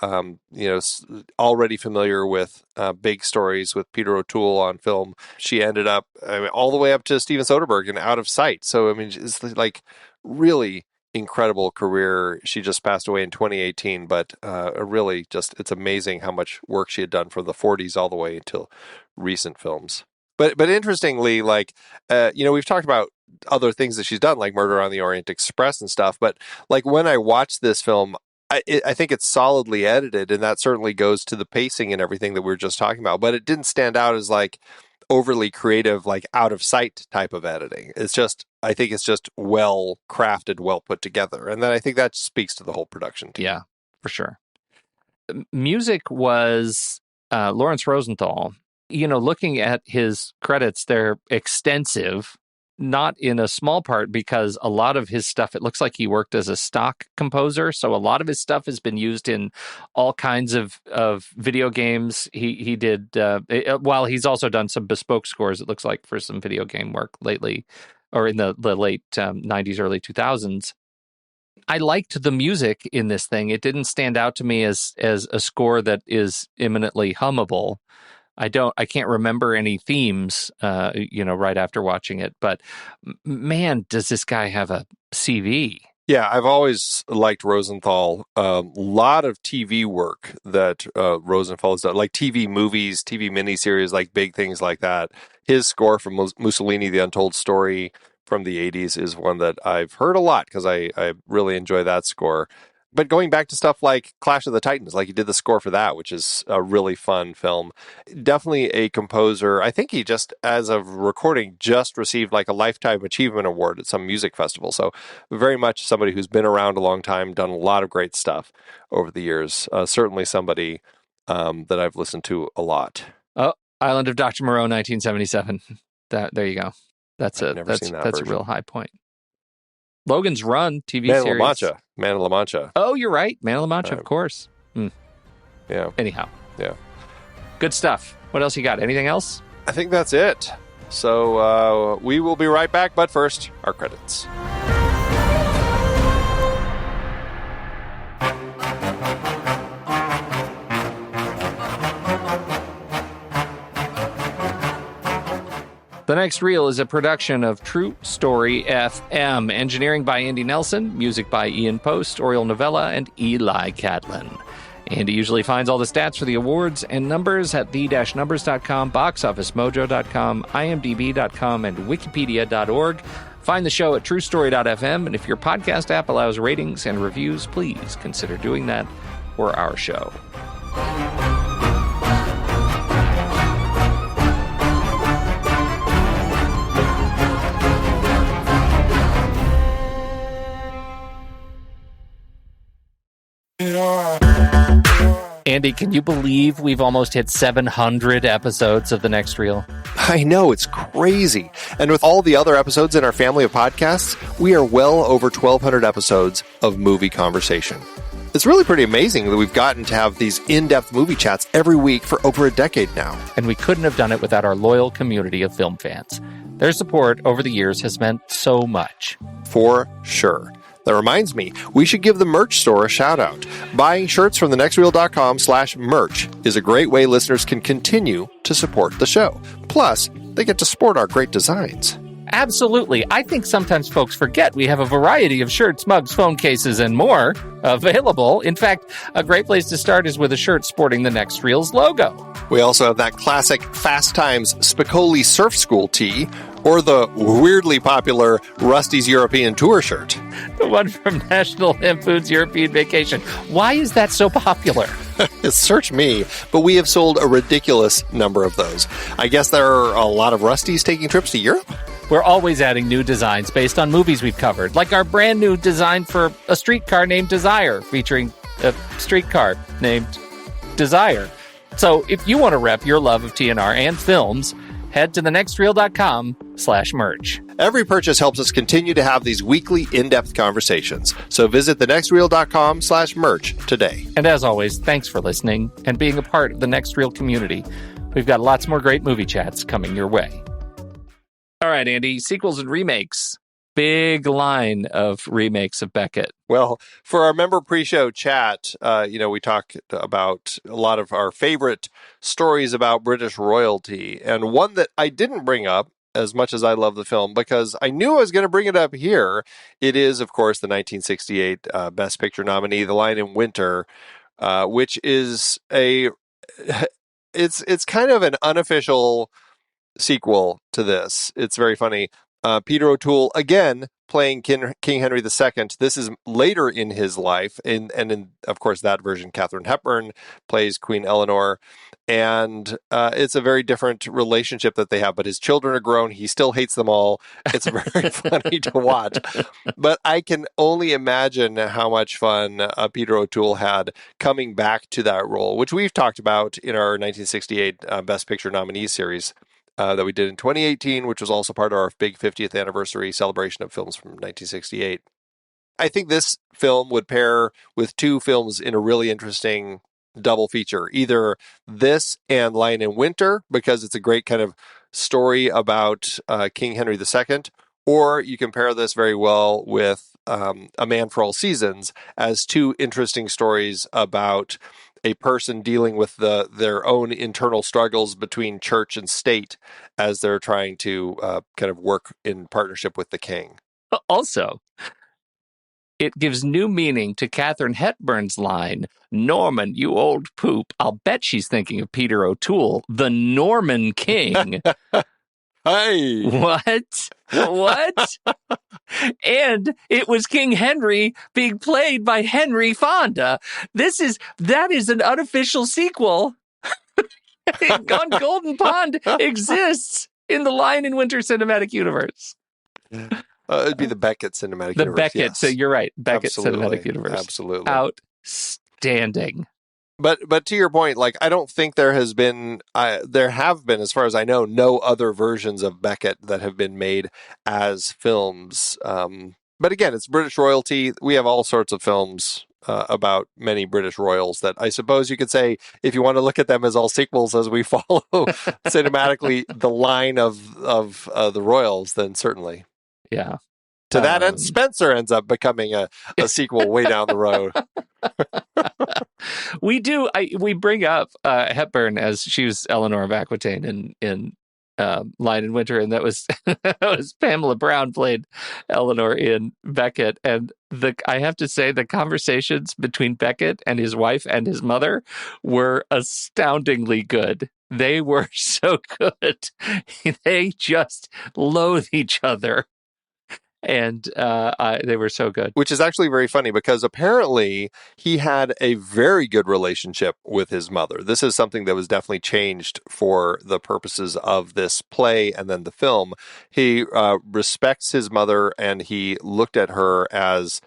already familiar with big stories with Peter O'Toole on film. She ended up all the way up to Steven Soderbergh and Out of Sight. So, I mean, it's like really incredible career. She just passed away in 2018, but it's amazing how much work she had done from the 40s all the way until recent films. But interestingly, we've talked about other things that she's done, like Murder on the Orient Express and stuff. But like when I watched this film, I think it's solidly edited, and that certainly goes to the pacing and everything that we were just talking about. But it didn't stand out as like overly creative, like Out of Sight type of editing. I think it's just well crafted, well put together. And then I think that speaks to the whole production team.
Yeah, for sure. Music was Lawrence Rosenthal. Looking at his credits, they're extensive, not in a small part because a lot of his stuff, it looks like he worked as a stock composer. So a lot of his stuff has been used in all kinds of video games. He did, he's also done some bespoke scores, it looks like, for some video game work lately, or in the late 90s, early 2000s. I liked the music in this thing. It didn't stand out to me as a score that is eminently hummable. I can't remember any themes, right after watching it. But man, does this guy have a CV?
Yeah, I've always liked Rosenthal. A lot of TV work that Rosenthal has done, like TV movies, TV miniseries, like big things like that. His score for Mussolini, The Untold Story from the 80s is one that I've heard a lot because I really enjoy that score. But going back to stuff like Clash of the Titans, like he did the score for that, which is a really fun film. Definitely a composer. I think he just, as of recording, just received like a Lifetime Achievement Award at some music festival. So very much somebody who's been around a long time, done a lot of great stuff over the years. Certainly somebody that I've listened to a lot.
Oh, Island of Dr. Moreau, 1977. There you go. That's a real high point. Logan's Run TV series.
Man of La Mancha.
Oh, you're right. Man of La Mancha, of course.
Yeah.
Anyhow.
Yeah.
Good stuff. What else you got? Anything else?
I think that's it. So we will be right back, but first, our credits.
The Next Reel is a production of True Story FM. Engineering by Andy Nelson, music by Ian Post, Oriel Novella, and Eli Catlin. Andy usually finds all the stats for the awards and numbers at the-numbers.com, boxofficemojo.com, imdb.com, and wikipedia.org. Find the show at truestory.fm, and if your podcast app allows ratings and reviews, please consider doing that for our show. Andy, can you believe we've almost hit 700 episodes of The Next Reel?
I know, it's crazy. And with all the other episodes in our family of podcasts, we are well over 1,200 episodes of movie conversation. It's really pretty amazing that we've gotten to have these in-depth movie chats every week for over a decade now.
And we couldn't have done it without our loyal community of film fans. Their support over the years has meant so much.
For sure. That reminds me, we should give the merch store a shout out. Buying shirts from thenextreel.com/merch is a great way listeners can continue to support the show. Plus, they get to sport our great designs.
Absolutely. I think sometimes folks forget we have a variety of shirts, mugs, phone cases, and more available. In fact, a great place to start is with a shirt sporting the Next Reel's logo.
We also have that classic Fast Times Spicoli Surf School tee, or the weirdly popular Rusty's European Tour shirt.
The one from National Lampoon's European Vacation. Why is that so popular?
Search me, but we have sold a ridiculous number of those. I guess there are a lot of Rustys taking trips to Europe?
We're always adding new designs based on movies we've covered, like our brand new design for a streetcar named Desire, featuring a streetcar named Desire. So if you want to rep your love of TNR and films, head to thenextreel.com/merch.
Every purchase helps us continue to have these weekly in-depth conversations. So visit thenextreel.com/merch today.
And as always, thanks for listening and being a part of the Next Reel community. We've got lots more great movie chats coming your way. All right, Andy, sequels and remakes. Big line of remakes of Becket.
Well, for our member pre-show chat, we talk about a lot of our favorite stories about British royalty. And one that I didn't bring up, as much as I love the film, because I knew I was going to bring it up here. It is, of course, the 1968 Best Picture nominee, The Lion in Winter, which is it's kind of an unofficial sequel to this. It's very funny. Peter O'Toole, again, playing King Henry II. This is later in his life. And in, of course, that version, Katharine Hepburn plays Queen Eleanor. And it's a very different relationship that they have. But his children are grown. He still hates them all. It's very funny to watch. But I can only imagine how much fun Peter O'Toole had coming back to that role, which we've talked about in our 1968 Best Picture nominee series. That we did in 2018, which was also part of our big 50th anniversary celebration of films from 1968. I think this film would pair with two films in a really interesting double feature, either this and Lion in Winter, because it's a great kind of story about King Henry II, or you can pair this very well with A Man for All Seasons as two interesting stories about a person dealing with their own internal struggles between church and state as they're trying to kind of work in partnership with the king.
Also, it gives new meaning to Katharine Hepburn's line, "Norman, you old poop." I'll bet she's thinking of Peter O'Toole, the Norman King.
Hey!
What? And it was King Henry being played by Henry Fonda. That is an unofficial sequel. On Golden Pond exists in the Lion in Winter cinematic universe.
It'd be the Becket cinematic universe.
The Becket,
yes.
So you're right. Becket
Absolutely.
cinematic universe.
Absolutely.
Outstanding.
But to your point, like, I don't think there have been, as far as I know, no other versions of Becket that have been made as films. But again, it's British royalty. We have all sorts of films about many British royals that I suppose you could say, if you want to look at them as all sequels as we follow cinematically the line of the royals, then certainly.
Yeah.
To that end, Spencer ends up becoming a sequel way down the road.
We bring up Hepburn as she was Eleanor of Aquitaine in Lion in Winter, and that was Pamela Brown played Eleanor in Becket. And I have to say, the conversations between Becket and his wife and his mother were astoundingly good. They were so good. They just loathe each other. And they were so good.
Which is actually very funny because apparently he had a very good relationship with his mother. This is something that was definitely changed for the purposes of this play and then the film. He respects his mother and he looked at her as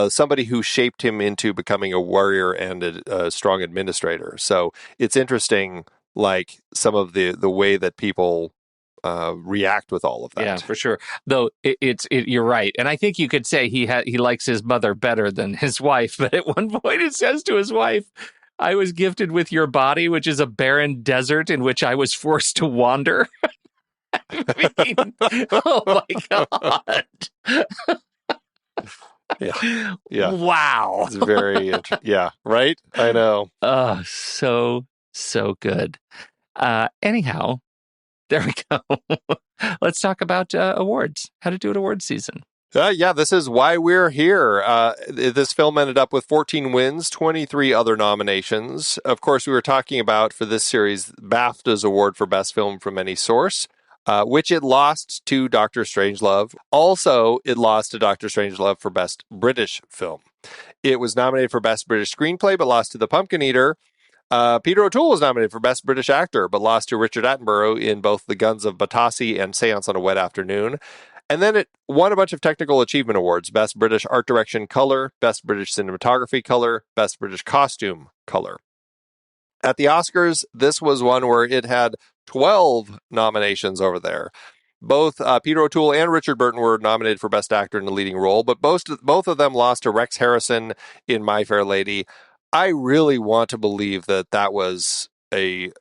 somebody who shaped him into becoming a warrior and a strong administrator. So it's interesting, like some of the way that people react with all of that.
Yeah, for sure. Though you're right, and I think you could say he likes his mother better than his wife. But at one point, it says to his wife, "I was gifted with your body, which is a barren desert in which I was forced to wander." I mean, oh my God!
Yeah.
Wow.
It's very yeah. Right. I know.
Oh, so good. Anyhow. There we go. Let's talk about awards. How to do an award season.
Yeah, this is why we're here. This film ended up with 14 wins, 23 other nominations. Of course, we were talking about, for this series, BAFTAs award for best film from any source, which it lost to Dr. Strangelove. Also, it lost to Dr. Strangelove for best British film. It was nominated for best British screenplay, but lost to The Pumpkin Eater. Peter O'Toole was nominated for Best British Actor, but lost to Richard Attenborough in both The Guns of Batasi and Seance on a Wet Afternoon. And then it won a bunch of technical achievement awards: Best British Art Direction Color, Best British Cinematography Color, Best British Costume Color. At the Oscars, this was one where it had 12 nominations over there. Both Peter O'Toole and Richard Burton were nominated for Best Actor in a Leading Role, but both of them lost to Rex Harrison in My Fair Lady. I really want to believe that was the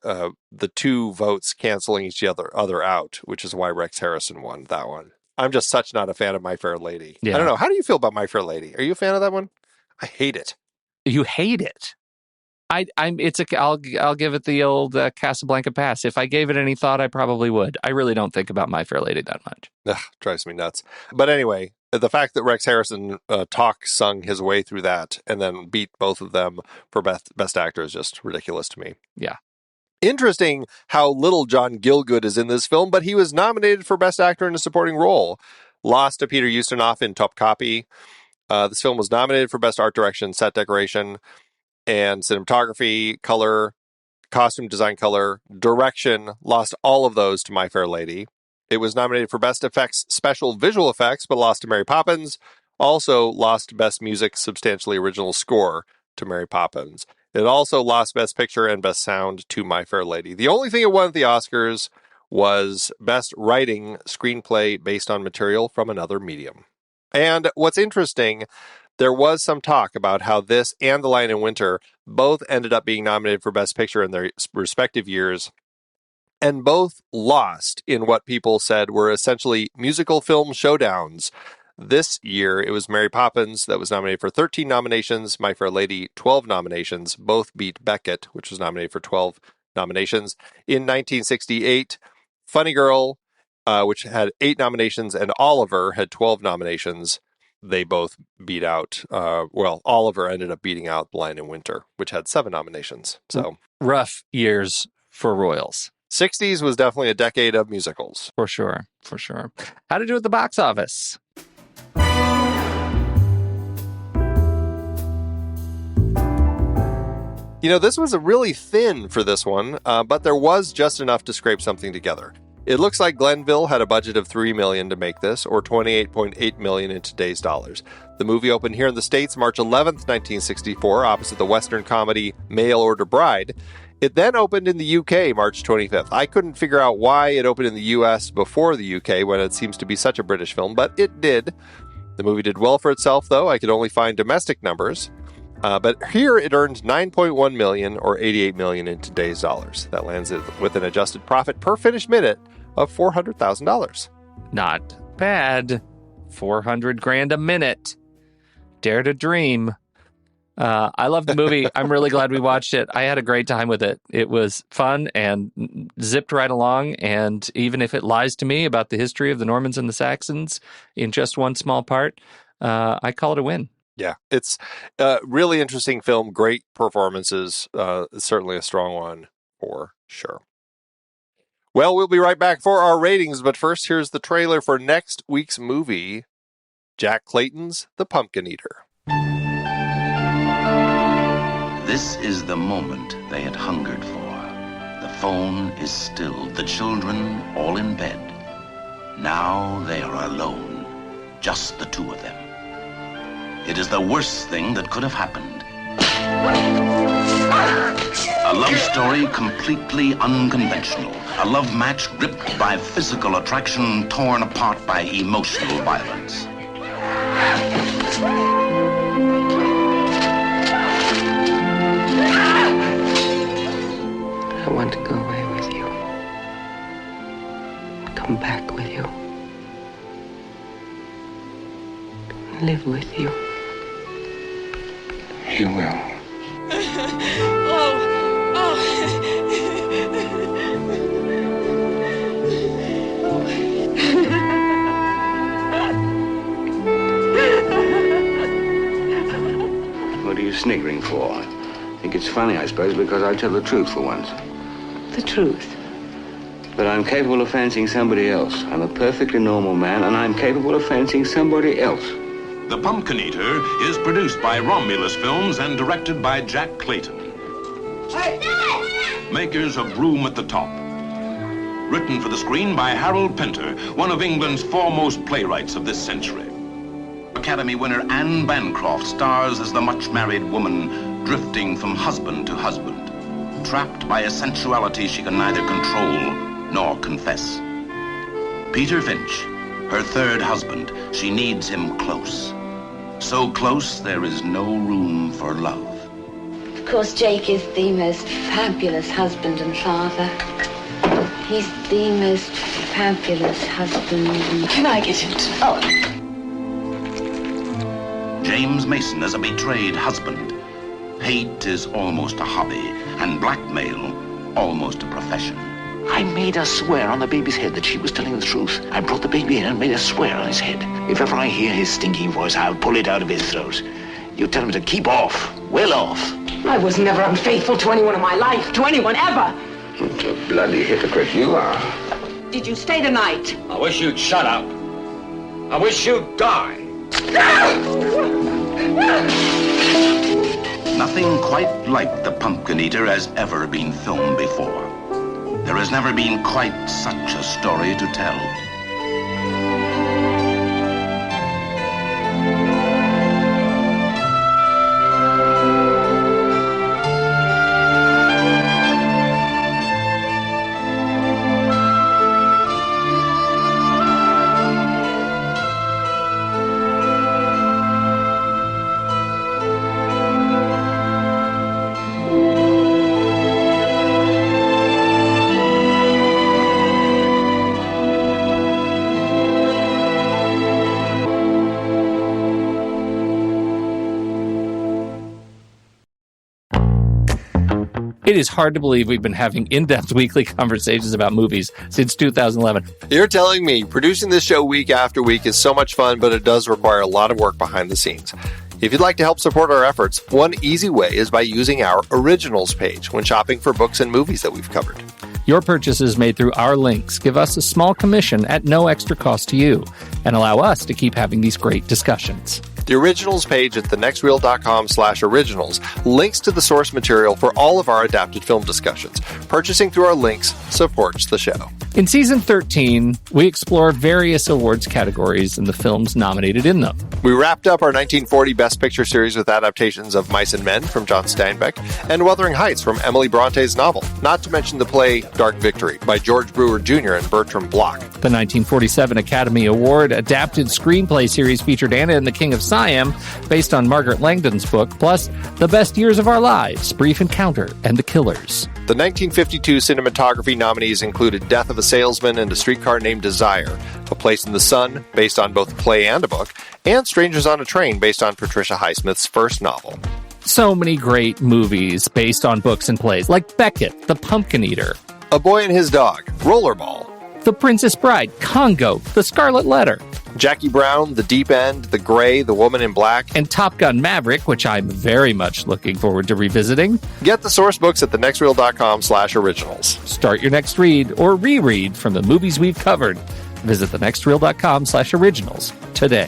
two votes canceling each other out, which is why Rex Harrison won that one. I'm just such not a fan of My Fair Lady. Yeah. I don't know. How do you feel about My Fair Lady? Are you a fan of that one? I hate it.
You hate it? I'll give it the old Casablanca pass. If I gave it any thought, I probably would. I really don't think about My Fair Lady that much.
Ugh, drives me nuts. But anyway, the fact that Rex Harrison sung his way through that and then beat both of them for best actor is just ridiculous to me.
Yeah.
Interesting how little John Gielgud is in this film, but he was nominated for best actor in a supporting role. Lost to Peter Ustinov in Top Copy. This film was nominated for best art direction, set decoration, and cinematography, color, costume design, color, direction. Lost all of those to My Fair Lady. It was nominated for Best Effects, Special Visual Effects, but lost to Mary Poppins. Also lost Best Music, Substantially Original Score to Mary Poppins. It also lost Best Picture and Best Sound to My Fair Lady. The only thing it won at the Oscars was Best Writing, Screenplay based on material from another medium. And what's interesting, there was some talk about how this and The Lion in Winter both ended up being nominated for Best Picture in their respective years, and both lost in what people said were essentially musical film showdowns. This year, it was Mary Poppins that was nominated for 13 nominations, My Fair Lady, 12 nominations. Both beat Becket, which was nominated for 12 nominations. In 1968, Funny Girl, which had 8 nominations, and Oliver had 12 nominations. They both beat out, Oliver ended up beating out The Lion in Winter, which had 7 nominations. So
rough years for Royals.
60s was definitely a decade of musicals.
For sure. How to do at the box office?
You know, this was a really thin for this one, but there was just enough to scrape something together. It looks like Glenville had a budget of $3 million to make this, or $28.8 million in today's dollars. The movie opened here in the States March 11th, 1964, opposite the Western comedy Mail Order Bride. It then opened in the UK March 25th. I couldn't figure out why it opened in the US before the UK when it seems to be such a British film, but it did. The movie did well for itself, though. I could only find domestic numbers. But here it earned $9.1 million, or $88 million in today's dollars. That lands it with an adjusted profit per finished minute of $400,000.
Not bad. $400,000 a minute. Dare to dream. I love the movie. I'm really glad we watched it. I had a great time with it. It was fun and zipped right along. And even if it lies to me about the history of the Normans and the Saxons in just one small part, I call it a win.
Yeah, it's a really interesting film. Great performances. Certainly a strong one for sure. Well, we'll be right back for our ratings. But first, here's the trailer for next week's movie, Jack Clayton's The Pumpkin Eater.
This is the moment they had hungered for. The phone is stilled, the children all in bed. Now they are alone, just the two of them. It is the worst thing that could have happened. A love story completely unconventional. A love match gripped by physical attraction, torn apart by emotional violence.
I want to go away with you. Come back with you. Live with you.
You will.
What are you sniggering for? I think it's funny, I suppose, because I tell the truth for once.
The truth.
But I'm capable of fancying somebody else. I'm a perfectly normal man, and I'm capable of fancying somebody else.
The Pumpkin Eater is produced by Romulus Films and directed by Jack Clayton. Makers of Room at the Top. Written for the screen by Harold Pinter, one of England's foremost playwrights of this century. Academy winner Anne Bancroft stars as the much-married woman drifting from husband to husband, trapped by a sensuality she can neither control nor confess. Peter Finch, her third husband, she needs him close. So close there is no room for love.
Of course, Jake is the most fabulous husband and father. He's the most fabulous husband and...
Can I get into? Oh.
James Mason as a betrayed husband. Hate is almost a hobby, and blackmail almost a profession.
I made her swear on the baby's head that she was telling the truth. I brought the baby in and made her swear on his head. If ever I hear his stinking voice, I'll pull it out of his throat. You tell him to keep off, well off.
I was never unfaithful to anyone in my life, to anyone ever.
What a bloody hypocrite you are.
Did you stay the night?
I wish you'd shut up. I wish you'd die.
Nothing quite like The Pumpkin Eater has ever been filmed before. There has never been quite such a story to tell.
It is hard to believe we've been having in-depth weekly conversations about movies since 2011.
You're telling me producing this show week after week is so much fun, but it does require a lot of work behind the scenes. If you'd like to help support our efforts, one easy way is by using our Originals page when shopping for books and movies that we've covered.
Your purchases made through our links give us a small commission at no extra cost to you and allow us to keep having these great discussions.
The Originals page at thenextreel.com/originals links to the source material for all of our adapted film discussions. Purchasing through our links supports the show.
In Season 13, we explore various awards categories and the films nominated in them.
We wrapped up our 1940 Best Picture series with adaptations of Mice and Men from John Steinbeck and Wuthering Heights from Emily Bronte's novel, not to mention the play Dark Victory by George Brewer Jr. and Bertram Bloch.
The 1947 Academy Award adapted screenplay series featured Anna and the King of Siam, based on Margaret Langdon's book, plus The Best Years of Our Lives, Brief Encounter, and The Killers.
The 1952 cinematography nominees included Death of a Salesman and A Streetcar Named Desire, A Place in the Sun, based on both a play and a book, and Strangers on a Train, based on Patricia Highsmith's first novel.
So many great movies based on books and plays, like Becket, The Pumpkin Eater,
A Boy and His Dog, Rollerball,
The Princess Bride, Congo, The Scarlet Letter,
Jackie Brown, The Deep End, The Gray, The Woman in Black,
and Top Gun Maverick, which I'm very much looking forward to revisiting.
Get the source books at thenextreel.com/originals.
Start your next read or reread from the movies we've covered. Visit thenextreel.com/originals today.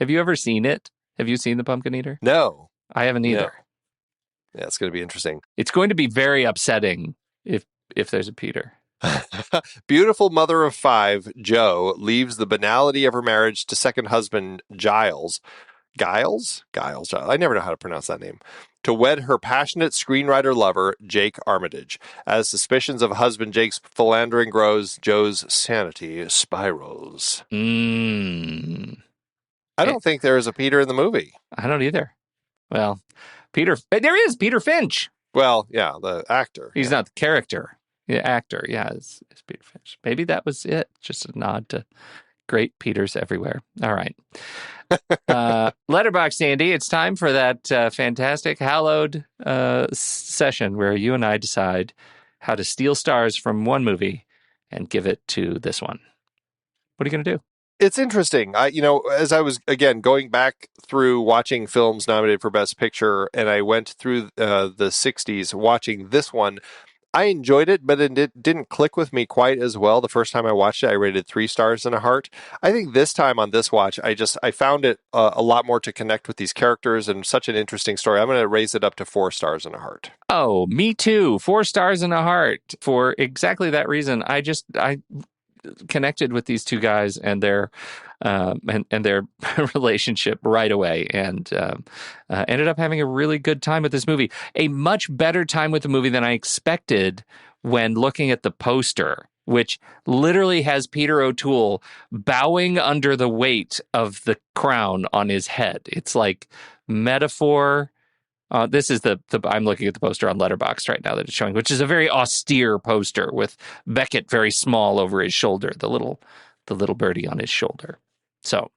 Have you ever seen it? Have you seen The Pumpkin Eater?
No.
I haven't either.
Yeah, it's going to be interesting.
It's going to be very upsetting if there's a Peter.
Beautiful mother of 5, Jo, leaves the banality of her marriage to second husband Giles. Giles? Giles. I never know how to pronounce that name. To wed her passionate screenwriter lover, Jake Armitage. As suspicions of husband Jake's philandering grows, Jo's sanity spirals. I don't think there is a Peter in the movie.
I don't either. Well, there is Peter Finch.
Well, yeah, the actor.
He's not the character. The actor, yeah, is Peter Finch. Maybe that was it. Just a nod to great Peters everywhere. All right. Letterboxd, Andy, it's time for that fantastic hallowed session where you and I decide how to steal stars from one movie and give it to this one. What are you going to do?
It's interesting. As I was, again, going back through watching films nominated for Best Picture, and I went through the 60s watching this one, I enjoyed it, but it didn't click with me quite as well. The first time I watched it, I rated 3 stars and a heart. I think this time on this watch, I found it a lot more to connect with these characters and such an interesting story. I'm going to raise it up to 4 stars and a heart.
Oh, me too. 4 stars and a heart for exactly that reason. I connected with these two guys and their relationship right away, and ended up having a really good time with this movie. A much better time with the movie than I expected when looking at the poster, which literally has Peter O'Toole bowing under the weight of the crown on his head. It's like metaphor. This is I'm looking at the poster on Letterboxd right now that it's showing, which is a very austere poster with Becket very small over his shoulder, the little birdie on his shoulder. So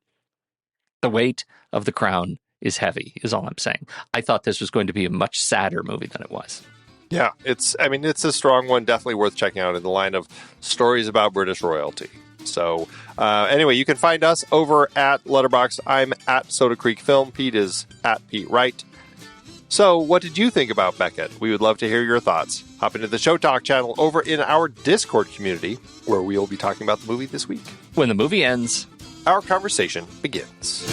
the weight of the crown is heavy, is all I'm saying. I thought this was going to be a much sadder movie than it was.
Yeah, it's a strong one, definitely worth checking out in the line of stories about British royalty. So anyway, you can find us over at Letterboxd. I'm at Soda Creek Film. Pete is at Pete Wright. So, what did you think about Becket? We would love to hear your thoughts. Hop into the Show Talk channel over in our Discord community, where we will be talking about the movie this week.
When the movie ends,
our conversation begins.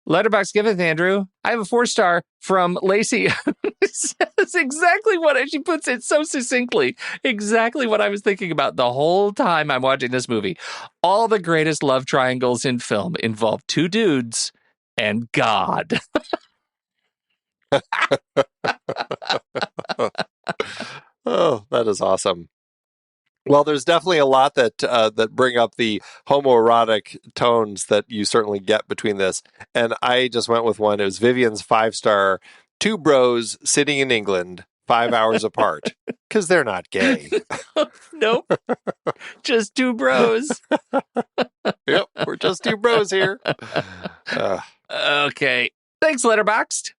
Letterboxd giveth, Andrew. I have a 4-star from Lacey. That's exactly what she puts it so succinctly. Exactly what I was thinking about the whole time I'm watching this movie. All the greatest love triangles in film involve 2 dudes and God.
Oh, that is awesome. Well, there's definitely a lot that bring up the homoerotic tones that you certainly get between this. And I just went with one. It was Vivian's 5-star, 2 bros sitting in England 5 hours apart because they're not gay.
Nope. Just 2 bros.
Yep, we're just 2 bros here.
Okay. Thanks, Letterboxd.